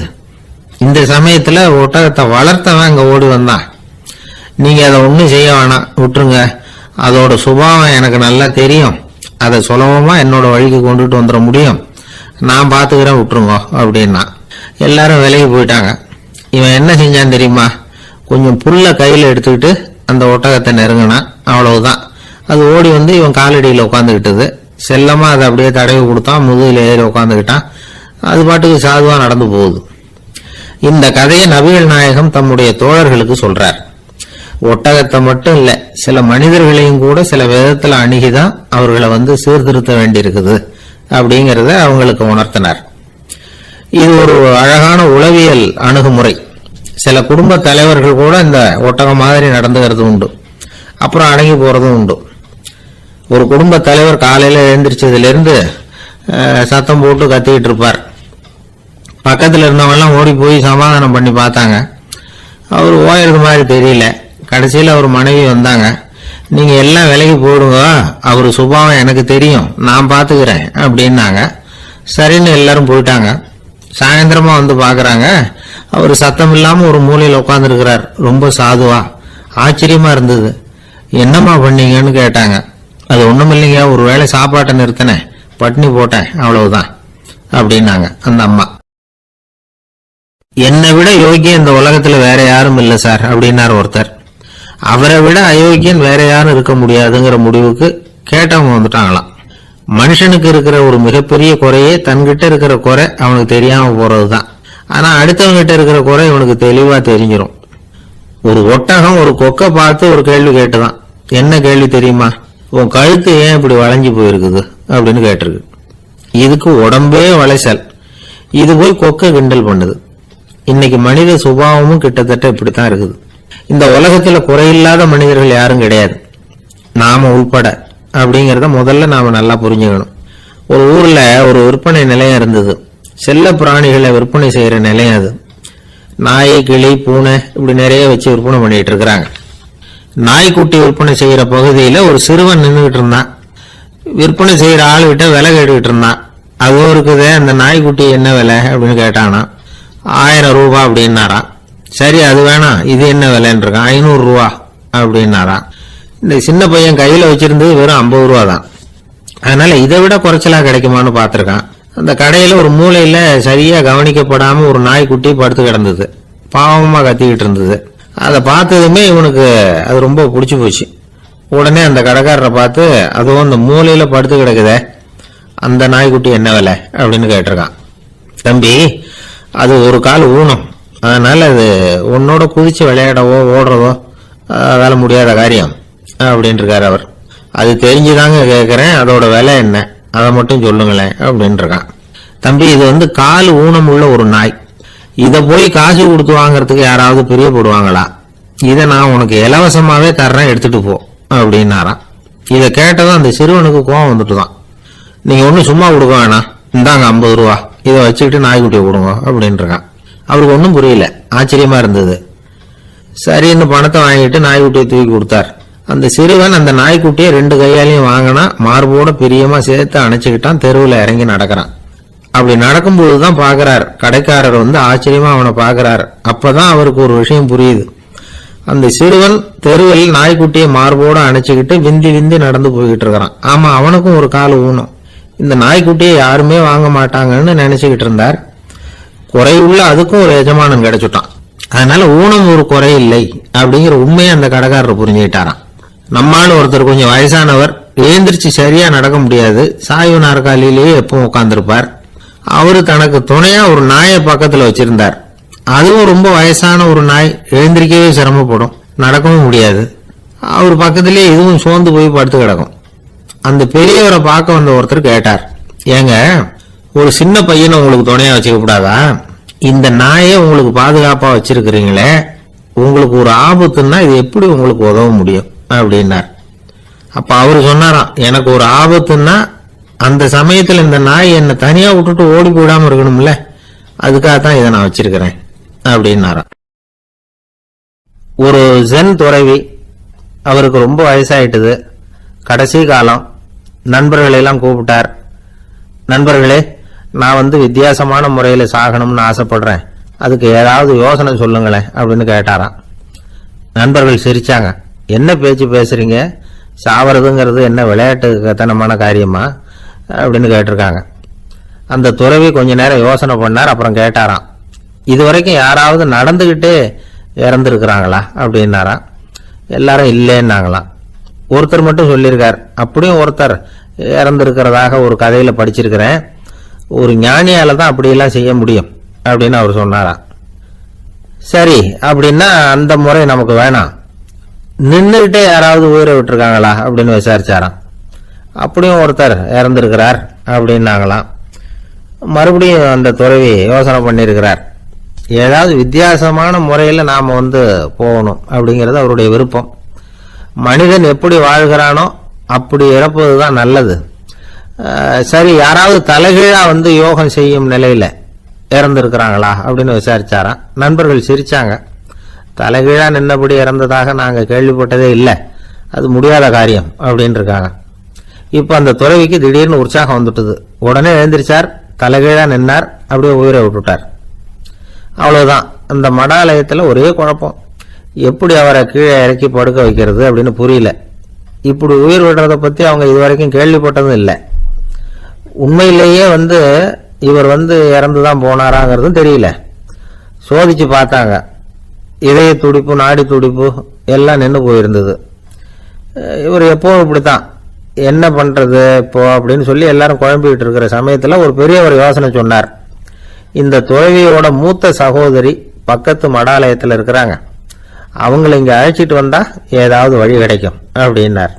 இந்த சமயத்துல ஒட்டகத்தை வளர்த்தவன் அங்க ஓடி வந்தான். நீங்க அதை ஒண்ணும் செய்ய வேணாம், விட்டுருங்க, அதோட சுபாவம் எனக்கு நல்லா தெரியும், அதை சுலபமா என்னோட வழிக்கு கொண்டுட்டு வந்துட முடியும், நான் பாத்துக்கிறேன், விட்டுருங்க அப்படின்னா. எல்லாரும் விலகி போயிட்டாங்க. இவன் என்ன செஞ்சான் தெரியுமா? கொஞ்சம் புல்ல கையில எடுத்துக்கிட்டு அந்த ஒட்டகத்தை நெருங்கினான். அவ்வளவுதான். அது ஓடி இவன் காலடியில உட்காந்துக்கிட்டது. செல்லமா அதை அப்படியே தடவி கொடுத்தான். முதுகில ஏறி உட்காந்துக்கிட்டான். அது பாட்டுக்கு சாதுவா நடந்து போகுது. இந்த கதையை நபிகள் நாயகம் தம்முடைய தோழர்களுக்கு சொல்றார். ஒட்டகத்தை மட்டும் இல்ல, சில மனிதர்களையும் கூட சில விதத்துல அணுகிதான் அவர்களை சீர்திருத்த வேண்டியிருக்குது அப்படிங்கறத அவங்களுக்கு உணர்த்தினார். இது ஒரு அழகான உளவியல் அணுகுமுறை. சில குடும்ப தலைவர்கள் கூட இந்த ஒட்டகம் மாதிரி நடந்துகிறது உண்டு, அப்புறம் அடங்கி போறதும் உண்டு. ஒரு குடும்ப தலைவர் காலையில எழுந்திரிச்சதுல இருந்து சத்தம் போட்டு கத்திக்கிட்டு இருப்பார். பக்கத்துல இருந்தவங்கலாம் ஓடி போய் சமாதானம் பண்ணி பார்த்தாங்க. அவர் ஓயறது மாதிரி தெரியல. கடைசியில் அவர் மனைவி வந்தாங்க. நீங்க எல்லாம் விலகி போடுங்க, அவரு சுபாவம் எனக்கு தெரியும், நான் பாத்துக்கிறேன் அப்படின்னாங்க. சரின்னு எல்லாரும் போயிட்டாங்க. சாயந்தரமா பாக்குறாங்க, அவர் சத்தம் இல்லாம ஒரு மூலையில உட்கார்ந்து இருக்கிறார். ரொம்ப சாதுவா. ஆச்சரியமா இருந்தது. என்னம்மா பண்ணீங்கன்னு கேட்டாங்க. அது ஒண்ணும் இல்லைங்க, ஒரு வேளை சாப்பாட்டை நிறுத்தினேன், பட்னி போட்டேன், அவ்வளவுதான் அப்படின்னாங்க அந்த அம்மா. என்னை விட யோகியம் இந்த உலகத்துல வேற யாரும் இல்ல சார் அப்படின்னார் ஒருத்தர். அவரை விட அயோக்கியன் வேற யாரும் இருக்க முடியாதுங்கிற முடிவுக்கு கேட்டவங்க வந்துட்டாங்களாம். மனுஷனுக்கு இருக்கிற ஒரு மிகப்பெரிய குறையே தன்கிட்ட இருக்கிற குறை அவனுக்கு தெரியாம போறதுதான். ஆனா அடுத்தவங்க கிட்ட இருக்கிற குறை இவனுக்கு தெளிவா தெரிஞ்சிடும். ஒரு ஒட்டகம் ஒரு கொக்கை பார்த்து ஒரு கேள்வி கேட்டுதான். என்ன கேள்வி தெரியுமா? உன் கழுத்து ஏன் இப்படி வளைஞ்சு போயிருக்குது அப்படின்னு கேட்டிருக்கு. இதுக்கு உடம்பே வளைச்சல். இது போய் கொக்கை கிண்டல் பண்ணுது. இன்னைக்கு மனித சுபாவமும் கிட்டத்தட்ட இப்படித்தான் இருக்குது. இந்த உலகத்துல குறையில்லாத மனிதர்கள் யாரும் கிடையாது, நாம உள்பட அப்படிங்கறத முதல்ல நாம நல்லா புரிஞ்சுக்கணும். ஒரு ஊர்ல ஒரு விற்பனை நிலையம் இருந்தது. செல்ல பிராணிகளை விற்பனை செய்யற நிலையம் அது. நாய், கிளி, பூனை இப்படி நிறைய வச்சு விற்பனை பண்ணிட்டு இருக்கிறாங்க. நாய்க்குட்டி விற்பனை செய்யற பகுதியில ஒரு சிறுவன் நின்றுகிட்டு இருந்தான். விற்பனை செய்யற ஆளுகிட்ட விலை கேட்டுக்கிட்டு இருந்தான். அதுவும் இருக்குதே, அந்த நாய்க்குட்டி என்ன விலை அப்படின்னு கேட்டானா. 1000 ரூபாய் அப்படின்னாராம். சரி, அது வேணாம், இது என்ன விலைன்னு இருக்கான். 500 ரூபா அப்படின்னாராம். இந்த சின்ன பையன் கையில வச்சிருந்தது வெறும் 50 ரூபா தான். அதனால இதை விட குறைச்சலா கிடைக்குமான்னு பார்த்திருக்கான். அந்த கடையில ஒரு மூலையில சரியா கவனிக்கப்படாம ஒரு நாய்க்குட்டி படுத்து கிடந்தது. பாவமா கத்திக்கிட்டு இருந்தது. அதை பார்த்ததுமே இவனுக்கு அது ரொம்ப பிடிச்சு போச்சு. உடனே அந்த கடைக்காரரை பார்த்து, அதுவும் அந்த மூலையில படுத்து கிடக்குதே, அந்த நாய்க்குட்டி என்ன விலை அப்படின்னு கேட்டிருக்கான். தம்பி, அது ஒரு கால் ஊனம், அதனால அது உன்னோட குதிச்சு விளையாடவோ ஓடுறதோ அதனால முடியாத காரியம் அப்படின்னு இருக்காரு அவர். அது தெரிஞ்சுதாங்க கேட்கறேன், அதோட விலை என்ன அதை மட்டும் சொல்லுங்களேன் அப்படின்னு இருக்கான். தம்பி, இது வந்து கால் ஊனம் உள்ள ஒரு நாய், இதை போய் காசு கொடுத்து வாங்கறதுக்கு யாராவது பிரியப்படுவாங்களா? இதை நான் உனக்கு இலவசமாவே தர்றேன், எடுத்துட்டு போ அப்படின்னாராம். இதை கேட்டதும் அந்த சிறுவனுக்கு கோவம் வந்துட்டுதான். நீங்க ஒன்னும் சும்மா கொடுக்க வேணாம், இந்தாங்க 50 ரூபா, இதை வச்சுக்கிட்டு நாய்க்குட்டியை கொடுங்க அப்படின்னு இருக்கான். அவருக்கு ஒன்றும் புரியல, ஆச்சரியமா இருந்தது. சரின்னு பணத்தை வாங்கிட்டு நாய்க்குட்டியை தூக்கி கொடுத்தார். அந்த சிறுவன் அந்த நாய்க்குட்டியை 2 கையாலையும் வாங்கினா, மார்போட பிரியமா சேர்த்து அணைச்சுக்கிட்டான். தெருவில் இறங்கி நடக்கிறான். அப்படி நடக்கும்போதுதான் பாக்குறார், கடைக்காரர் வந்து ஆச்சரியமா அவனை பாக்குறார். அப்பதான் அவருக்கு ஒரு விஷயம் புரியுது. அந்த சிறுவன் தெருவில் நாய்க்குட்டியை மார்போட அணைச்சுக்கிட்டு விந்தி விந்தி நடந்து போய்கிட்டு இருக்கிறான். ஆமா, அவனுக்கும் ஒரு கால் ஊனம். இந்த நாய்க்குட்டியை யாருமே வாங்க மாட்டாங்கன்னு நினைச்சுக்கிட்டு இருந்தார். குறையுள்ள அதுக்கும் ஒரு எஜமானன் கிடைச்சுட்டான். அதனால ஊனம் ஒரு குறை இல்லை அப்படிங்கிற உண்மையை அந்த கடைக்காரர் புரிஞ்சுக்கிட்டாராம். நம்மால ஒருத்தர் கொஞ்சம் வயசானவர், எழுந்திரிச்சு சரியா நடக்க முடியாது, சாய்வு நாற்காலியிலேயே எப்பவும் உட்கார்ந்துருப்பார். அவரு தனக்கு துணையா ஒரு நாயை பக்கத்துல வச்சிருந்தார். அதுவும் ரொம்ப வயசான ஒரு நாய், எழுந்திரிக்கவே சிரமப்படும், நடக்கவும் முடியாது. அவர் பக்கத்திலேயே இதுவும் சோர்ந்து போய் படுத்து கிடக்கும். அந்த பெரியவரை பார்க்க வந்த ஒருத்தர் கேட்டார், ஏங்க, ஒரு சின்ன பையனை உங்களுக்கு துணையா வச்சுக்க கூடாதா? இந்த நாயை உங்களுக்கு பாதுகாப்பா வச்சிருக்கிறீங்களே, உங்களுக்கு ஒரு ஆபத்துன்னா இது எப்படி உங்களுக்கு உதவ முடியும் அப்படின்னார். அப்ப அவரு சொன்னாராம், எனக்கு ஒரு ஆபத்துன்னா அந்த சமயத்துல இந்த நாய் என்னை தனியா விட்டுட்டு ஓடி போயிடாம இருக்கணும்ல, அதுக்காகத்தான் இதை நான் வச்சிருக்கிறேன் அப்படின்னாராம். ஒரு ஜென் துறவி, அவருக்கு ரொம்ப வயசாயிட்டது, கடைசி காலம். நண்பர்களை எல்லாம் கூப்பிட்டார். நண்பர்களே, நான் வந்து வித்தியாசமான முறையில் சாகணும்னு ஆசைப்படுறேன், அதுக்கு ஏதாவது யோசனை சொல்லுங்களேன் அப்படின்னு கேட்டாராம். நண்பர்கள் சிரிச்சாங்க. என்ன பேச்சு பேசுறீங்க, சாவறதுங்கிறது என்ன விளையாட்டுத்தனமான காரியமா அப்படின்னு கேட்டிருக்காங்க. அந்த துறவி கொஞ்ச நேரம் யோசனை பண்ணார். அப்புறம் கேட்டாராம், இதுவரைக்கும் யாராவது நடந்துகிட்டே இறந்துருக்கிறாங்களா அப்படின்னாராம். எல்லாரும் இல்லைன்னாங்களாம். ஒருத்தர் மட்டும் சொல்லியிருக்கார், அப்படியும் ஒருத்தர் இறந்துருக்கிறதாக ஒரு கதையில படிச்சிருக்கிறேன், ஒரு ஞானியால தான் அப்படியெல்லாம் செய்ய முடியும் அப்படின்னு அவர் சொன்னாராம். சரி, அப்படின்னா அந்த முறை நமக்கு வேணாம், நின்றுகிட்டே யாராவது உயிரை விட்டுருக்காங்களா அப்படின்னு விசாரிச்சாராம். அப்படியும் ஒருத்தர் இறந்திருக்கிறார் அப்படின்னாங்களாம். மறுபடியும் அந்த துறவி யோசனை பண்ணியிருக்கிறார், ஏதாவது வித்தியாசமான முறையில் நாம் வந்து போகணும் அப்படிங்கிறது அவருடைய விருப்பம். மனிதன் எப்படி வாழ்கிறானோ அப்படி இறப்பது தான் நல்லது. சரி, யாராவது தலைகீழா வந்து யோகம் செய்யும் நிலையில இறந்துருக்கிறாங்களா அப்படின்னு விசாரிச்சாராம். நண்பர்கள் சிரிச்சாங்க. தலைகீழா நின்னபடி இறந்ததாக நாங்க கேள்விப்பட்டதே இல்லை, அது முடியாத காரியம் அப்படின்னு இருக்காங்க. இப்ப அந்த துறவிக்கு திடீர்னு உற்சாகம் வந்துட்டுது. உடனே எழுந்திரிச்சார், தலைகீழா நின்னார், அப்படியே உயிரை விட்டுட்டார். அவ்வளவுதான். அந்த மடாலயத்துல ஒரே குழப்பம், எப்படி அவரை கீழே இறக்கி படுக்க வைக்கிறது அப்படின்னு புரியல. இப்படி உயிர் விடுறதை பத்தி அவங்க இதுவரைக்கும் கேள்விப்பட்டதும் இல்லை. உண்மையிலேயே வந்து இவர் வந்து இறந்துதான் போனாராங்கிறதும் தெரியல. சோதிச்சு பார்த்தாங்க, இதய துடிப்பு, நாடி துடிப்பு எல்லாம் நின்று போயிருந்தது. இவர் எப்பவும் இப்படித்தான், என்ன பண்றது இப்போ அப்படின்னு சொல்லி எல்லாரும் குழம்பிக்கிட்டு இருக்கிற சமயத்துல ஒரு பெரியவர் யோசனை சொன்னார். இந்த துறவியோட மூத்த சகோதரி பக்கத்து மடாலயத்தில் இருக்கிறாங்க, அவங்களை இங்க அழைச்சிட்டு வந்தா ஏதாவது வழி கிடைக்கும் அப்படின்னார்.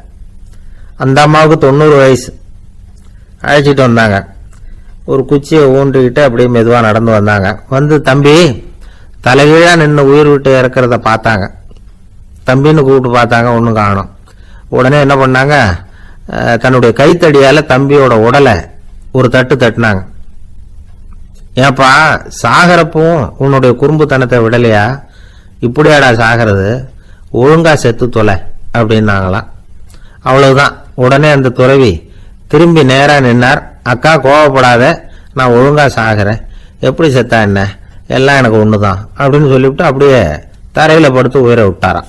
அந்த அம்மாவுக்கு 90 வயசு. அழைச்சிட்டு வந்தாங்க. ஒரு குச்சியை ஊன்றிக்கிட்டு அப்படியே மெதுவா நடந்து வந்தாங்க. வந்து, தம்பி, தலைகீழா நின்று உயிர் விட்டு இறக்கிறத பார்த்தாங்க. தம்பின்னு கூப்பிட்டு பார்த்தாங்க, ஒன்றும் காணும். உடனே என்ன பண்ணாங்க, தன்னுடைய கைத்தடியால தம்பியோட உடலை ஒரு தட்டு தட்டினாங்க. ஏப்பா, சாகரப்பும் உன்னுடைய குறும்புத்தனத்தை விடலையா, இப்படியாடா சாகிறது, ஒழுங்கா செத்து தொலை அப்படின்னாங்களாம். அவ்வளவுதான். உடனே அந்த துறவி திரும்பி நேரா நின்னார். அக்கா, கோவப்படாத, நான் ஒழுங்கா சாகிறேன், எப்படி செத்தா என்ன, எல்லாம் எனக்கு ஒண்ணுதான் அப்படின்னு சொல்லிவிட்டு அப்படியே தரையில படுத்து உயிரை விட்டாராம்.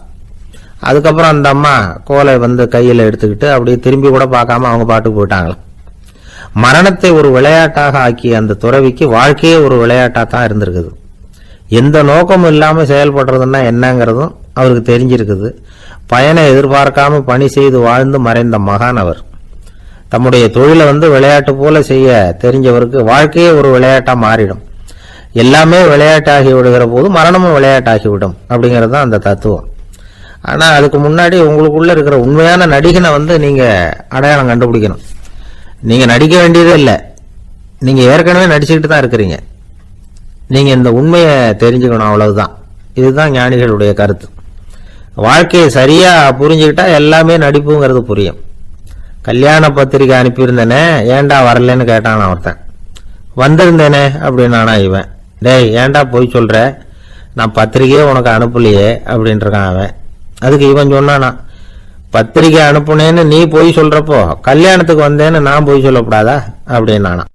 அதுக்கப்புறம் அந்த அம்மா கோலை வந்து கையில எடுத்துக்கிட்டு அப்படியே திரும்பி கூட பார்க்காம அவங்க பாட்டுக்கு போயிட்டாங்களாம். மரணத்தை ஒரு விளையாட்டாக ஆக்கிய அந்த துறவிக்கு வாழ்க்கையே ஒரு விளையாட்டா தான் இருந்திருக்குது. எந்த நோக்கமும் இல்லாம செயல்படுறதுன்னா என்னங்கிறதும் அவருக்கு தெரிஞ்சிருக்குது. பயனை எதிர்பார்க்காம பணி செய்து வாழ்ந்து மறைந்த மகான் அவர். தம்முடைய தொழிலை வந்து விளையாட்டு போல செய்ய தெரிஞ்சவருக்கு வாழ்க்கையே ஒரு விளையாட்டா மாறிடும். எல்லாமே விளையாட்டாகி விடுகிற போது மரணமும் விளையாட்டாகிவிடும் அப்படிங்கிறது தான் அந்த தத்துவம். ஆனா அதுக்கு முன்னாடி உங்களுக்குள்ள இருக்கிற உண்மையான நடிகனை நீங்க அடையாளம் கண்டுபிடிக்கணும். நீங்க நடிக்க வேண்டியதே இல்லை, நீங்க ஏற்கனவே நடிச்சுக்கிட்டு தான் இருக்கிறீங்க. நீங்க இந்த உண்மையை தெரிஞ்சுக்கணும், அவ்வளவுதான். இதுதான் ஞானிகளுடைய கருத்து. வாழ்க்கையை சரியா புரிஞ்சுக்கிட்டா எல்லாமே நடிப்புங்கிறது புரியும். கல்யாண பத்திரிக்கை அனுப்பியிருந்தேனே, ஏன்டா வரலன்னு கேட்டான் ஒருத்தன். வந்திருந்தேனே அப்படின்னானா இவன். டேய், ஏன்டா போய் சொல்ற, நான் பத்திரிக்கையே உனக்கு அனுப்பலையே அப்படின்றான் அவன். அதுக்கு இவன் சொன்னானா, பத்திரிக்கை அனுப்புனேன்னு நீ போய் சொல்றப்போ கல்யாணத்துக்கு வந்தேன்னு நான் போய் சொல்லக்கூடாதா அப்படின்னானா.